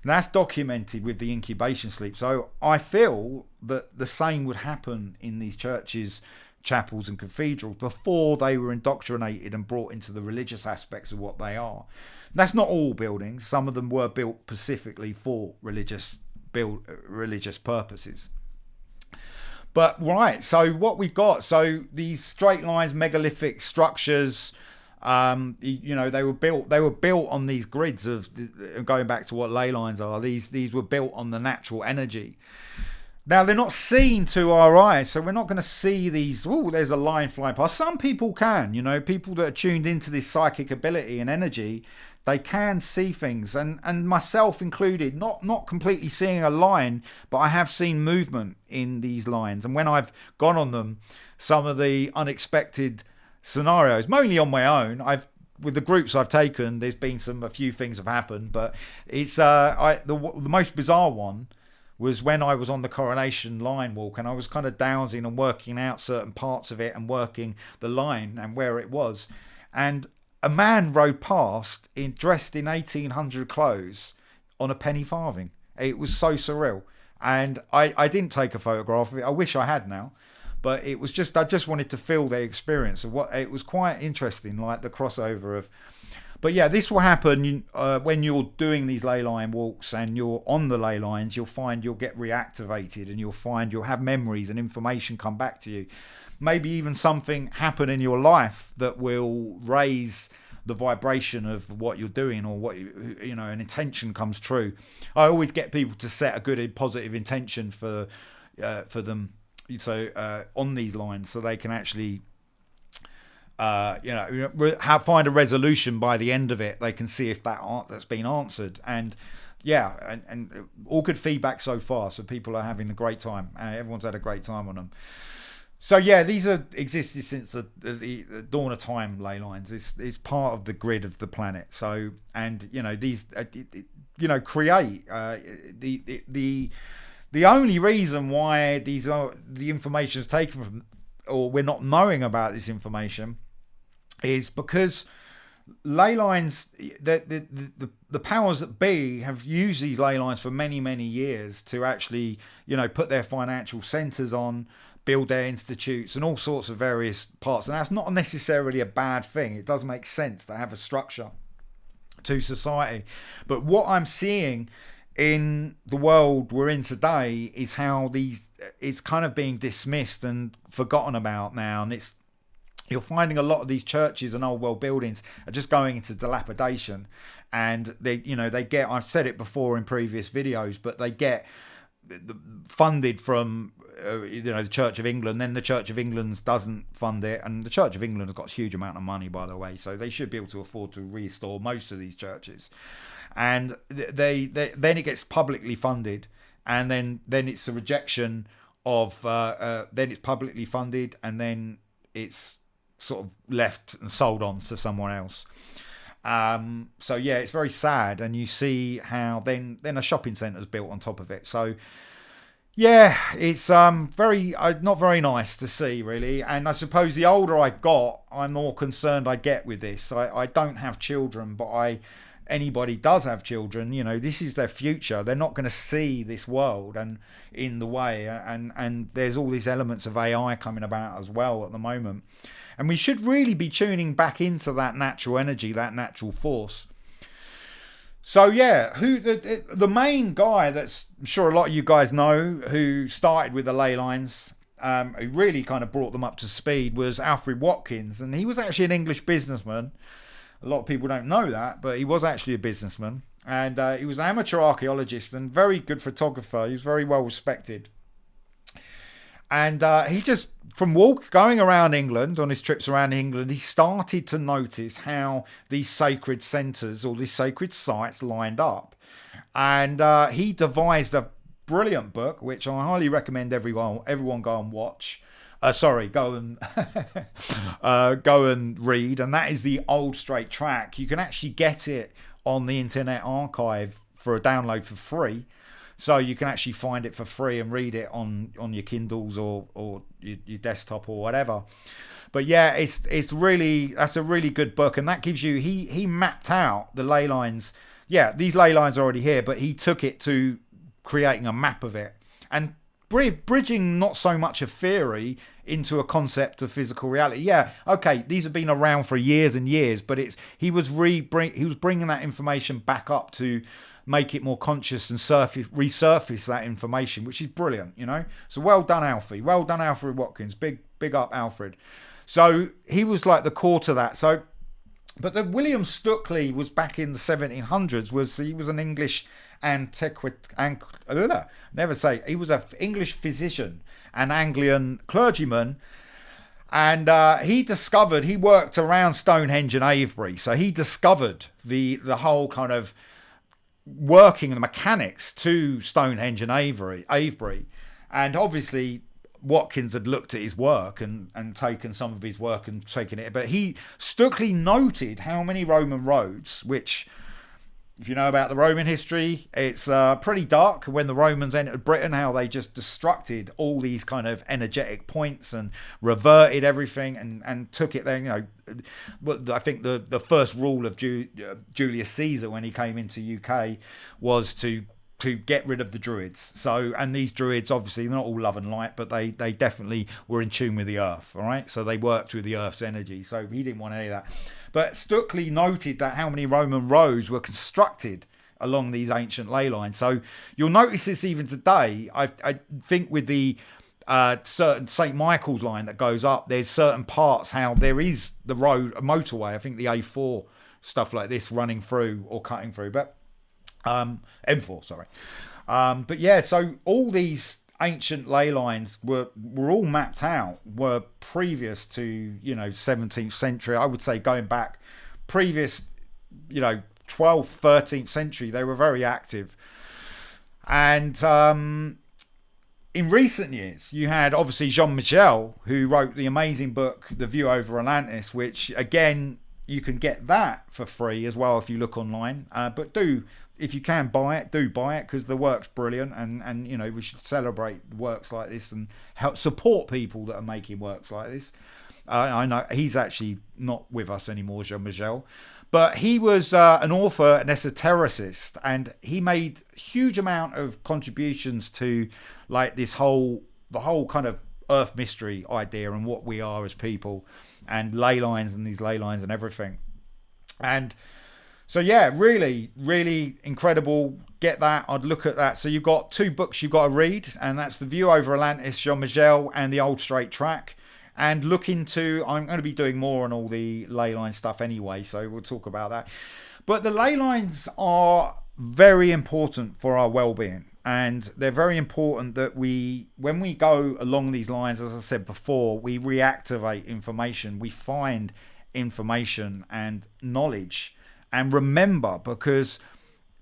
And that's documented with the incubation sleep. So I feel that the same would happen in these churches, chapels and cathedrals before they were indoctrinated and brought into the religious aspects of what they are. That's not all buildings. Some of them were built specifically for religious purposes. But right, so what we've got, so these straight lines, megalithic structures, they were built on these grids of, going back to what ley lines are, these were built on the natural energy. Now, they're not seen to our eyes, so we're not going to see these, oh, there's a line flying past. Some people can, people that are tuned into this psychic ability and energy, they can see things, and myself included, not completely seeing a line, but I have seen movement in these lines. And when I've gone on them, some of the unexpected scenarios, mainly on my own, with the groups I've taken, there's been a few things have happened, but it's the most bizarre one was when I was on the Coronation Line Walk, and I was kind of dowsing and working out certain parts of it and working the line and where it was, and a man rode past dressed in 1800 clothes on a penny farthing. It was so surreal, and I didn't take a photograph of it. I wish I had now, but it was I just wanted to feel the experience of what it was. Quite interesting, like the crossover of. But yeah, this will happen when you're doing these ley line walks and you're on the ley lines. You'll find you'll get reactivated, and you'll have memories and information come back to you. Maybe even something happen in your life that will raise the vibration of what you're doing, or what an intention comes true. I always get people to set a good positive intention for them, so on these lines, so they can actually find a resolution by the end of it. They can see if that's been answered, and and all good feedback so far. So people are having a great time. Everyone's had a great time on them. So yeah, these are existed since the dawn of time. Ley lines is part of the grid of the planet. So, and these create the only reason why the information is taken from, or we're not knowing about this information, is because ley lines, the powers that be have used these ley lines for many years to actually put their financial centers on, build their institutes and all sorts of various parts. And that's not necessarily a bad thing. It does make sense to have a structure to society. But what I'm seeing in the world we're in today is how it's kind of being dismissed and forgotten about now. And you're finding a lot of these churches and old world buildings are just going into dilapidation, and they get, I've said it before in previous videos, but they get funded from the Church of England. Then the Church of England doesn't fund it, and the Church of England has got a huge amount of money, by the way, so they should be able to afford to restore most of these churches. And then it gets publicly funded, and then it's a rejection of then it's publicly funded, and then it's sort of left and sold on to someone else. So yeah, it's very sad, and you see how then a shopping centre is built on top of it. So yeah, it's very not very nice to see, really. And I suppose the older I got, I'm more concerned I get with this. I don't have children, but anybody does have children, this is their future. They're not going to see this world and in the way, and there's all these elements of AI coming about as well at the moment. And we should really be tuning back into that natural energy, that natural force. So yeah, the main guy that's, I'm sure a lot of you guys know, who started with the ley lines, who really kind of brought them up to speed, was Alfred Watkins. And he was actually an English businessman. A lot of people don't know that, but he was actually a businessman. And he was an amateur archaeologist and very good photographer. He was very well respected. And he just, from going around England, on his trips around England, he started to notice how these sacred centres or these sacred sites lined up. And he devised a brilliant book, which I highly recommend everyone go and watch. Go and read. And that is The Old Straight Track. You can actually get it on the Internet Archive for a download for free. So you can actually find it for free and read it on your Kindles or your desktop or whatever. But yeah, that's a really good book, and that gives you, he mapped out the ley lines. Yeah, these ley lines are already here, but he took it to creating a map of it. And bridging not so much a theory into a concept of physical reality. Yeah, okay, these have been around for years and years, but he was bringing that information back up to make it more conscious and resurface that information, which is brilliant, you know. So well done, Alfie. Well done, Alfred Watkins. Big up, Alfred. So he was like the core to that. So, but the William Stukeley was back in the 1700s. He was an English he was an English physician, an Anglian clergyman, and he worked around Stonehenge and Avebury, so he discovered the whole kind of working and the mechanics to Stonehenge and Avebury, and obviously Watkins had looked at his work and taken some of his work and taken it, but Stukeley noted how many Roman roads, which, if you know about the Roman history, it's pretty dark when the Romans entered Britain, how they just destructed all these kind of energetic points and reverted everything and took it there. You know, I think the first rule of Julius Caesar when he came into UK was to get rid of the Druids. So, and these Druids, obviously, they're not all love and light, but they definitely were in tune with the earth, all right? So they worked with the earth's energy. So he didn't want any of that. But Stukeley noted that how many Roman roads were constructed along these ancient ley lines. So you'll notice this even today. I think with the certain St. Michael's line that goes up, there's certain parts how there is the road, a motorway, I think the A4, stuff like this running through or cutting through. But M4, sorry. But yeah, so all these ancient ley lines were all mapped out, were previous to, you know, 17th century. I would say going back previous, you know, 12th, 13th century, they were very active. And in recent years, you had obviously Jean-Michel, who wrote the amazing book, The View Over Atlantis, which again, you can get that for free as well if you look online. But if you can buy it, do buy it, because the work's brilliant, and you know, we should celebrate works like this and help support people that are making works like this. I know he's actually not with us anymore, Jean-Michel, but he was an author, an esotericist, and he made a huge amount of contributions to like the whole kind of earth mystery idea and what we are as people, and ley lines and these ley lines and everything. And so yeah, really, really incredible. Get that. I'd look at that. So you've got two books you've got to read, and that's The View Over Atlantis, Jean-Michel, and The Old Straight Track. And look into, I'm going to be doing more on all the ley line stuff anyway, so we'll talk about that. But the ley lines are very important for our well-being, and they're very important that when we go along these lines, as I said before, we reactivate information, we find information and knowledge. And remember, because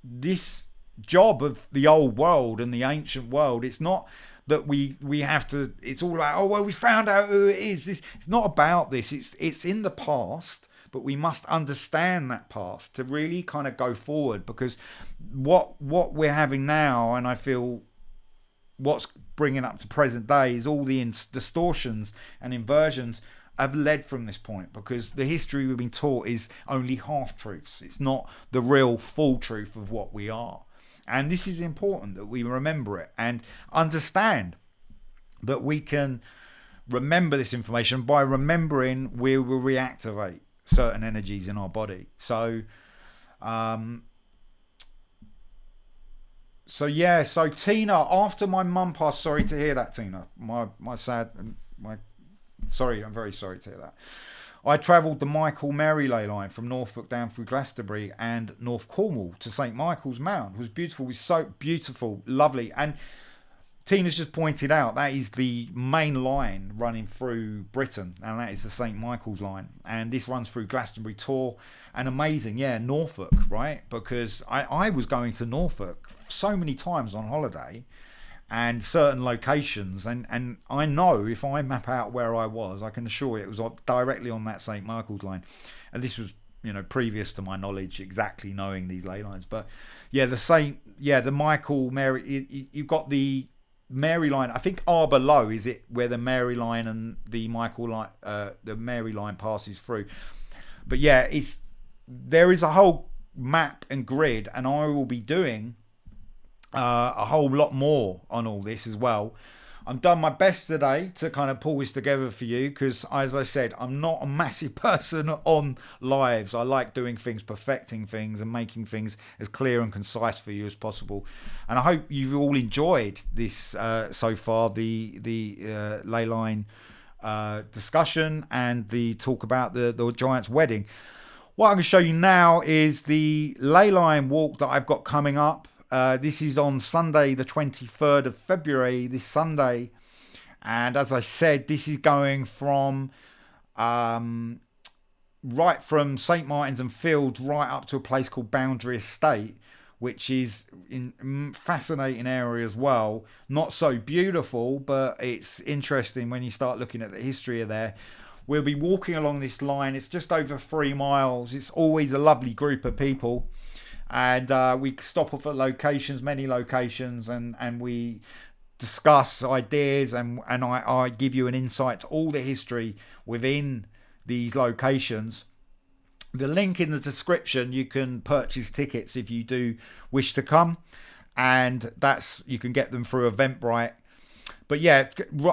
this job of the old world and the ancient world, it's not that we have to, it's all about, oh, well, we found out who it is. It's not about this. It's in the past, but we must understand that past to really kind of go forward, because what we're having now, and I feel what's bringing up to present day, is all the distortions and inversions have led from this point, because the history we've been taught is only half truths. It's not the real full truth of what we are. And this is important that we remember it and understand that we can remember this information. By remembering, we will reactivate certain energies in our body. So yeah, so Tina, after my mum passed, sorry to hear that, Tina, I'm very sorry to hear that. I travelled the Michael Mary ley line from Norfolk down through Glastonbury and North Cornwall to St Michael's Mount. It was beautiful. It was so beautiful, lovely. And Tina's just pointed out that is the main line running through Britain, and that is the St Michael's line. And this runs through Glastonbury, Tor, and amazing, yeah, Norfolk, right? Because I was going to Norfolk so many times on holiday, and certain locations, and I know if I map out where I was, I can assure you it was directly on that St Michael's line. And this was, you know, previous to my knowledge exactly knowing these ley lines. But yeah, the Michael Mary, you've got the Mary line, I think Arbor Low is it, where the Mary line and the Michael line, the Mary line passes through. But yeah, there is a whole map and grid, and I will be doing a whole lot more on all this as well. I'm done my best today to kind of pull this together for you because, as I said, I'm not a massive person on lives. I like doing things, perfecting things, and making things as clear and concise for you as possible. And I hope you've all enjoyed this so far, the Ley Line discussion and the talk about the Giant's wedding. What I'm going to show you now is the Ley Line Walk that I've got coming up. This is on Sunday, the 23rd of February, this Sunday. And as I said, this is going from right from St. Martin's and Fields right up to a place called Boundary Estate, which is in fascinating area as well. Not so beautiful, but it's interesting when you start looking at the history of there. We'll be walking along this line. It's just over 3 miles. It's always a lovely group of people. And we stop off at locations, many locations, and we discuss ideas, and I give you an insight to all the history within these locations. The link in the description, you can purchase tickets if you do wish to come, and you can get them through Eventbrite. But yeah,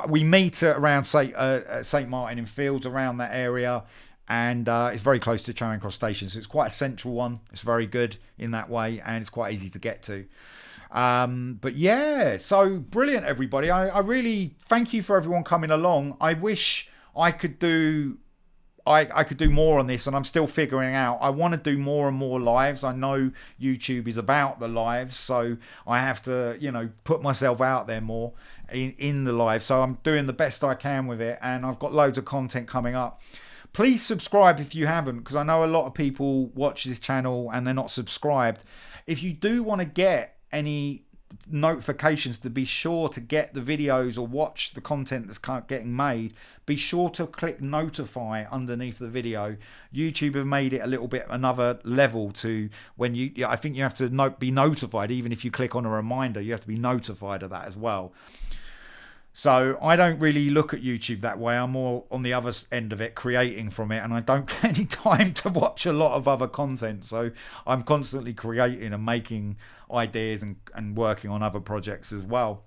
we meet at around St. Martin in Fields, around that area. And it's very close to Charing Cross Station, so it's quite a central one. It's very good in that way, and it's quite easy to get to. But yeah, so brilliant, everybody. I really thank you for everyone coming along. I wish I could do more on this, and I'm still figuring out. I want to do more and more lives. I know YouTube is about the lives, so I have to, put myself out there more in the live. So I'm doing the best I can with it, and I've got loads of content coming up. Please subscribe if you haven't, because I know a lot of people watch this channel and they're not subscribed. If you do want to get any notifications to be sure to get the videos or watch the content that's getting made, be sure to click notify underneath the video. YouTube have made it a little bit another level to when I think you have to be notified. Even if you click on a reminder, you have to be notified of that as well. So I don't really look at YouTube that way. I'm more on the other end of it, creating from it, and I don't get any time to watch a lot of other content. So I'm constantly creating and making ideas and working on other projects as well.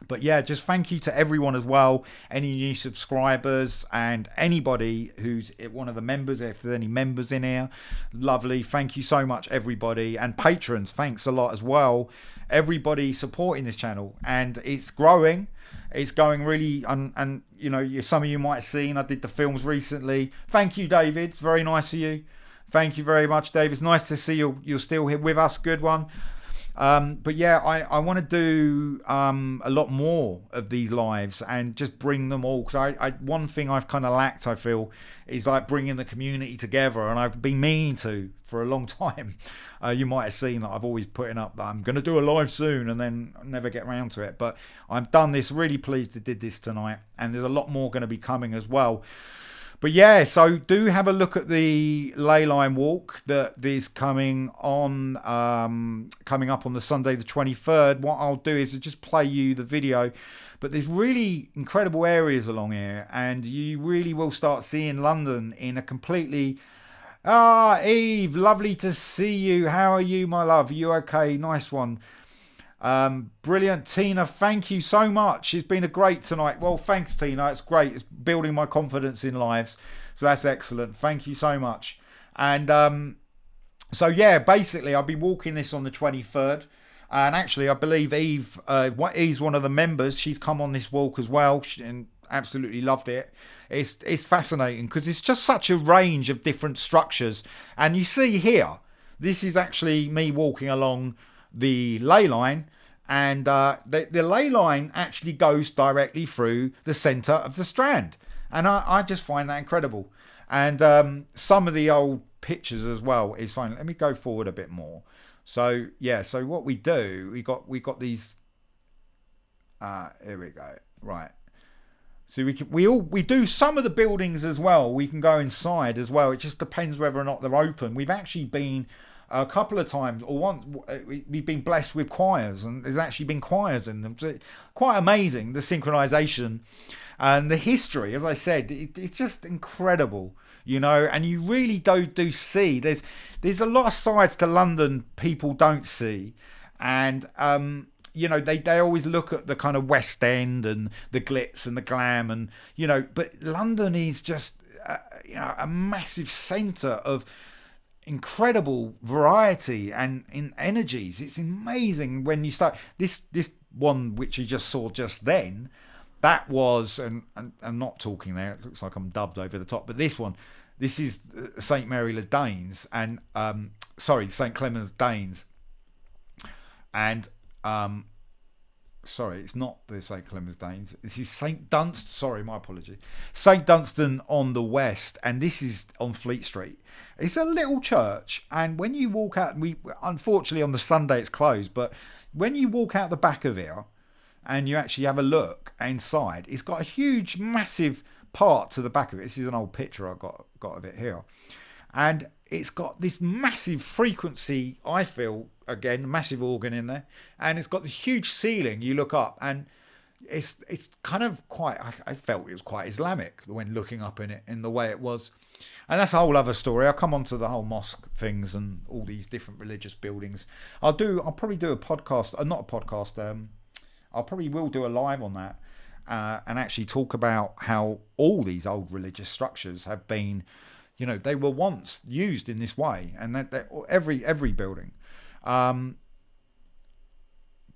But yeah, just thank you to everyone as well. Any new subscribers and anybody who's one of the members, if there's any members in here, lovely. Thank you so much, everybody. And patrons, thanks a lot as well. Everybody supporting this channel, and it's growing. It's going really, and some of you might have seen, I did the films recently. Thank you, David. It's very nice of you. Thank you very much, David. It's nice to see you're still here with us. Good one. But yeah, I want to do a lot more of these lives and just bring them all, because one thing I've kind of lacked, I feel, is like bringing the community together, and I've been meaning to for a long time. You might have seen that I've always putting up that I'm going to do a live soon and then never get around to it, but I've done this. Really pleased I did this tonight, and there's a lot more going to be coming as well. But yeah, so do have a look at the Ley Line Walk that is coming up on the Sunday the 23rd. What I'll do is just play you the video. But there's really incredible areas along here, and you really will start seeing London in a completely... Eve, lovely to see you. How are you, my love? Are you okay? Nice one. Brilliant. Tina, thank you so much. It's been a great tonight. Well, thanks, Tina. It's great. It's building my confidence in lives, so that's excellent. Thank you so much. And so yeah, basically I'll be walking this on the 23rd, and actually I believe Eve is one of the members. She's come on this walk as well and absolutely loved it. It's fascinating because it's just such a range of different structures, and you see here, this is actually me walking along the ley line, and the ley line actually goes directly through the centre of the Strand, and I just find that incredible. And some of the old pictures as well is fine. Let me go forward a bit more. So yeah, so what we do, we got these. Here we go. Right. So we do some of the buildings as well. We can go inside as well. It just depends whether or not they're open. We've actually been a couple of times, or once, we've been blessed with choirs, and there's actually been choirs in them. So quite amazing, the synchronization and the history. As I said, it's just incredible, and you really do see there's a lot of sides to London people don't see, And you know, they always look at the kind of West End and the glitz and the glam, and you know, but London is just you know, a massive centre of incredible variety and in energies. It's amazing when you start this one which you just saw just then. That was, and I'm not talking there, it looks like I'm dubbed over the top, but this is St Mary le Danes, and St Clemens Danes, and sorry, it's not the St Clemens Danes, this is St Dunstan, sorry, my apology, St Dunstan on the west, and this is on Fleet Street. It's a little church, and when you walk out, unfortunately on the Sunday it's closed, but when you walk out the back of here and you actually have a look inside, it's got a huge massive part to the back of it. This is an old picture I got of it here, and it's got this massive frequency, I feel, again, massive organ in there, and it's got this huge ceiling. You look up and it's kind of quite, I felt it was quite Islamic when looking up in it, in the way it was. And that's a whole other story. I'll come on to the whole mosque things and all these different religious buildings. I'll probably do a podcast, not a podcast, I'll probably will do a live on that, and actually talk about how all these old religious structures have been, you know, they were once used in this way, and that every building. But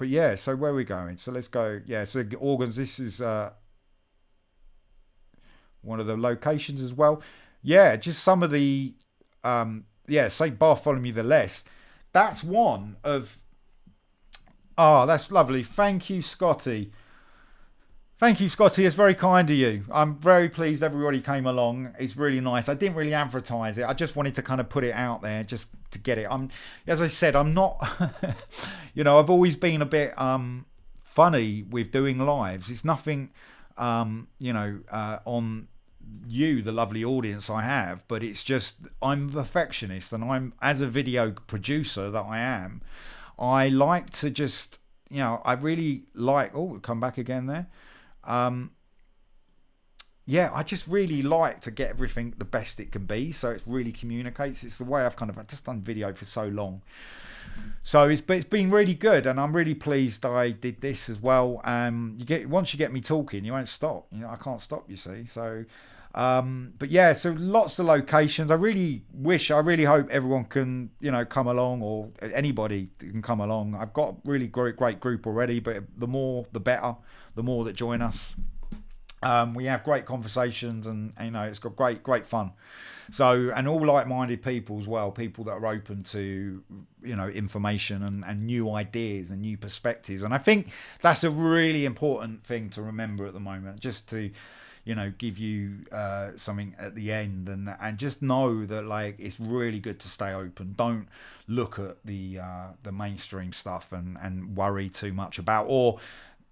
yeah, so where are we going? So let's go. Yeah, so organs. This is one of the locations as well. Yeah, just some of the St Bartholomew the Less. That's one of. Oh, that's lovely. Thank you, Scotty. Thank you, Scotty. It's very kind of you. I'm very pleased everybody came along. It's really nice. I didn't really advertise it. I just wanted to kind of put it out there just to get it. As I said, I'm not, you know, I've always been a bit funny with doing lives. It's nothing, you know, on you, the lovely audience I have, but it's just, I'm a perfectionist, and I'm, as a video producer that I am, I like to just, you know, I really like, oh, come back again there. Yeah, I just really like to get everything the best it can be, so it really communicates. It's the way I've just done video for so long. So it's been really good, and I'm really pleased I did this as well. Once you get me talking, you won't stop. You know, I can't stop, you see. So but yeah, so lots of locations. I really hope everyone can, you know, come along, or anybody can come along. I've got a really great group already, but the more the better, the more that join us. We have great conversations, and you know, it's got great fun. So, and all like-minded people as well, people that are open to, you know, information and new ideas and new perspectives. And I think that's a really important thing to remember at the moment, just to, you know, give you something at the end, and just know that, like, it's really good to stay open. Don't look at the mainstream stuff and worry too much about, or,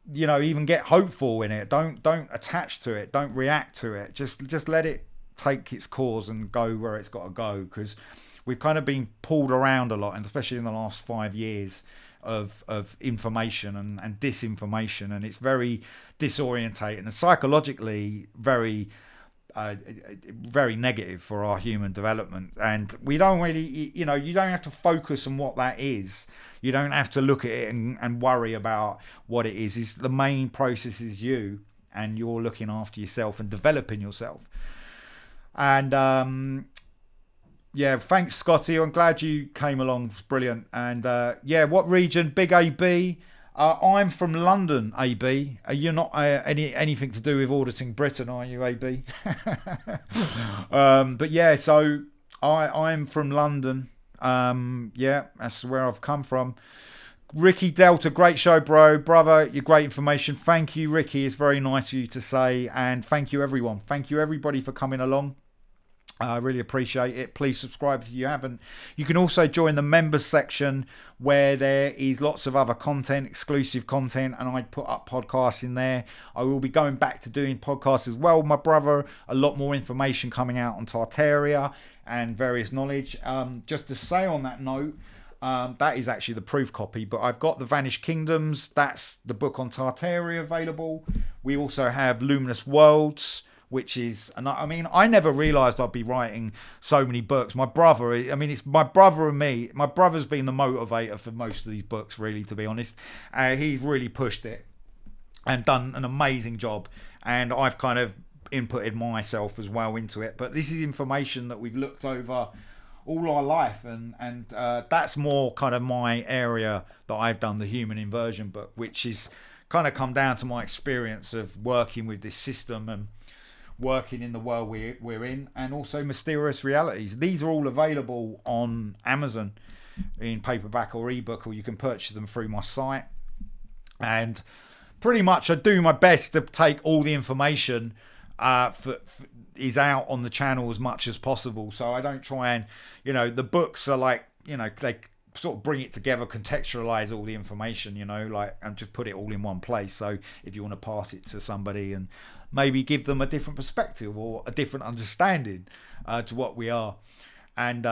you know, even get hopeful in it. Don't attach to it. Don't react to it. Just let it take its course and go where it's got to go, because we've kind of been pulled around a lot, and especially in the last 5 years of information and disinformation, and it's very disorientating and psychologically very negative for our human development. And we don't really, you know, you don't have to focus on what that is. You don't have to look at it and worry about what it is. It's the main process is you, and you're looking after yourself and developing yourself. And yeah, thanks, Scotty. I'm glad you came along. It's brilliant. And yeah, what region? Big AB. I'm from London, AB. You're not anything to do with auditing Britain, are you, AB? But yeah, so I'm from London. Yeah, that's where I've come from. Ricky Delta, great show, brother. Your great information. Thank you, Ricky. It's very nice of you to say. And thank you, everyone. Thank you, everybody, for coming along. I really appreciate it. Please subscribe if you haven't. You can also join the members section, where there is lots of other content, exclusive content, and I put up podcasts in there. I will be going back to doing podcasts as well, my brother. A lot more information coming out on Tartaria and various knowledge. Just to say on that note, that is actually the proof copy, but I've got the Vanished Kingdoms. That's the book on Tartaria available. We also have Luminous Worlds which is, and I mean, I never realized I'd be writing so many books. My brother, I mean, it's my brother and me. My brother's been the motivator for most of these books, really, to be honest. He's really pushed it and done an amazing job. And I've kind of inputted myself as well into it. But this is information that we've looked over all our life, and that's more kind of my area that I've done, the human inversion book, which is kind of come down to my experience of working with this system and working in the world we're in, and also Mysterious Realities. These are all available on Amazon in paperback or ebook, or you can purchase them through my site. And pretty much I do my best to take all the information is out on the channel as much as possible. So I don't try and, the books are like, they sort of bring it together, contextualize all the information, and just put it all in one place. So if you want to pass it to somebody and maybe give them a different perspective or a different understanding to what we are. And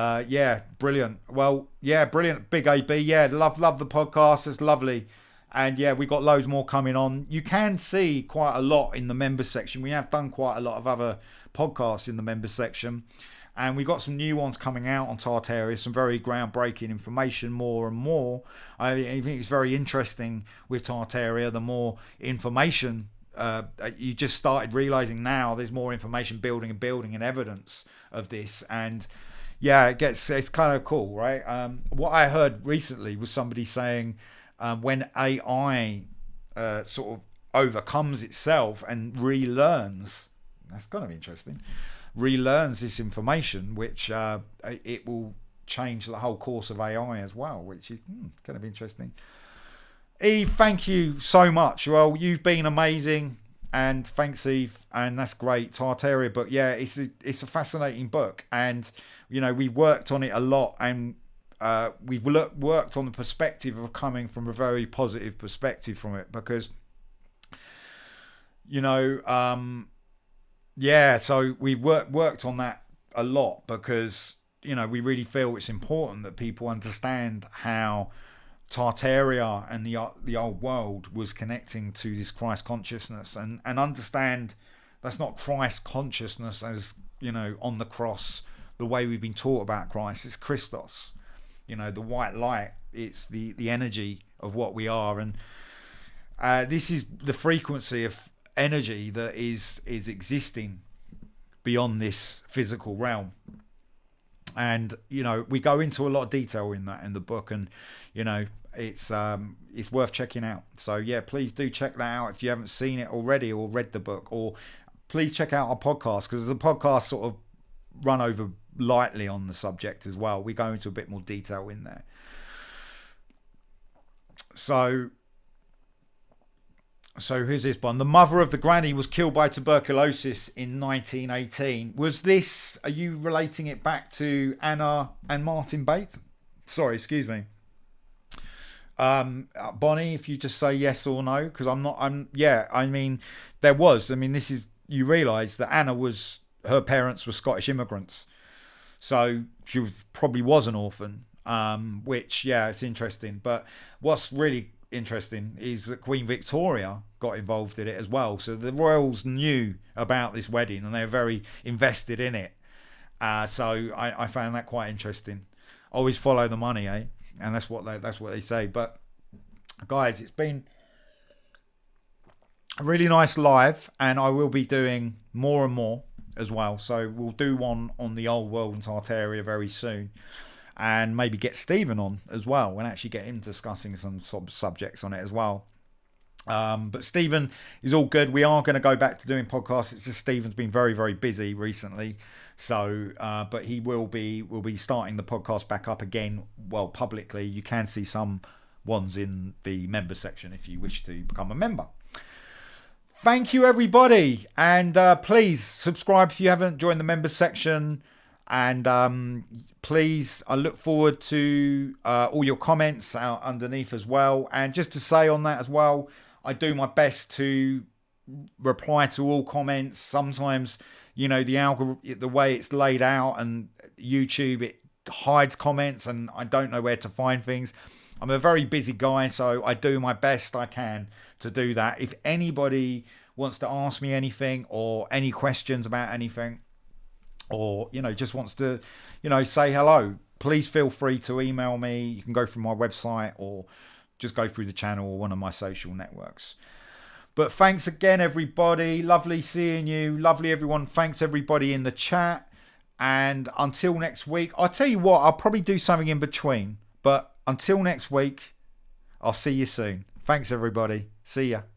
brilliant. Well, yeah, brilliant. Big AB. Yeah, love the podcast. It's lovely. And yeah, we got loads more coming on. You can see quite a lot in the members section. We have done quite a lot of other podcasts in the members section. And we got some new ones coming out on Tartaria, some very groundbreaking information, more and more. I think it's very interesting with Tartaria. The more information, you just started realizing now there's more information building and evidence of this. And yeah, it's kind of cool, right? What I heard recently was somebody saying when AI sort of overcomes itself and relearns, that's kind of interesting, relearns this information, which it will change the whole course of AI as well, which is kind of interesting. Eve, thank you so much. Well, you've been amazing, and thanks, Eve, and that's great. Tartaria book, yeah, it's a fascinating book, and we worked on it a lot, and we've worked on the perspective of coming from a very positive perspective from it, because so we've worked on that a lot, because we really feel it's important that people understand how Tartaria and the old world was connecting to this Christ consciousness, and understand that's not Christ consciousness as on the cross, the way we've been taught about Christ. It's Christos, the white light. It's the energy of what we are, and this is the frequency of energy that is existing beyond this physical realm. And we go into a lot of detail in the book, and it's worth checking out. So yeah, please do check that out if you haven't seen it already or read the book, or please check out our podcast, because the podcast sort of run over lightly on the subject as well. We go into a bit more detail in there. So here's this one. The mother of the granny was killed by tuberculosis in 1918. Are you relating it back to Anna and Martin Bates? Sorry, excuse me. Bonnie, if you just say yes or no, because you realise that Anna her parents were Scottish immigrants. So she probably was an orphan, which, yeah, it's interesting. But what's really interesting is that Queen Victoria got involved in it as well. So the royals knew about this wedding, and they were very invested in it. So I found that quite interesting. Always follow the money, eh? And that's what they say. But guys, it's been a really nice live, and I will be doing more and more as well. So we'll do one on the old world and Tartaria very soon, and maybe get Stephen on as well and actually get him discussing some subjects on it as well. But Stephen is all good. We are going to go back to doing podcasts. It's just Stephen's been very, very busy recently. So, but we'll be starting the podcast back up again. Well, publicly, you can see some ones in the member section if you wish to become a member. Thank you, everybody. And please subscribe if you haven't joined the members section. And please, I look forward to all your comments out underneath as well. And just to say on that as well, I do my best to reply to all comments. Sometimes, the algorithm, the way it's laid out, and YouTube, it hides comments, and I don't know where to find things. I'm a very busy guy, so I do my best I can to do that. If anybody wants to ask me anything or any questions about anything, or, you know, just wants to, you know, say hello, please feel free to email me. You can go through my website or just go through the channel or one of my social networks. But thanks again, everybody. Lovely seeing you. Lovely, everyone. Thanks, everybody in the chat. And until next week, I'll tell you what, I'll probably do something in between. But until next week, I'll see you soon. Thanks, everybody. See ya.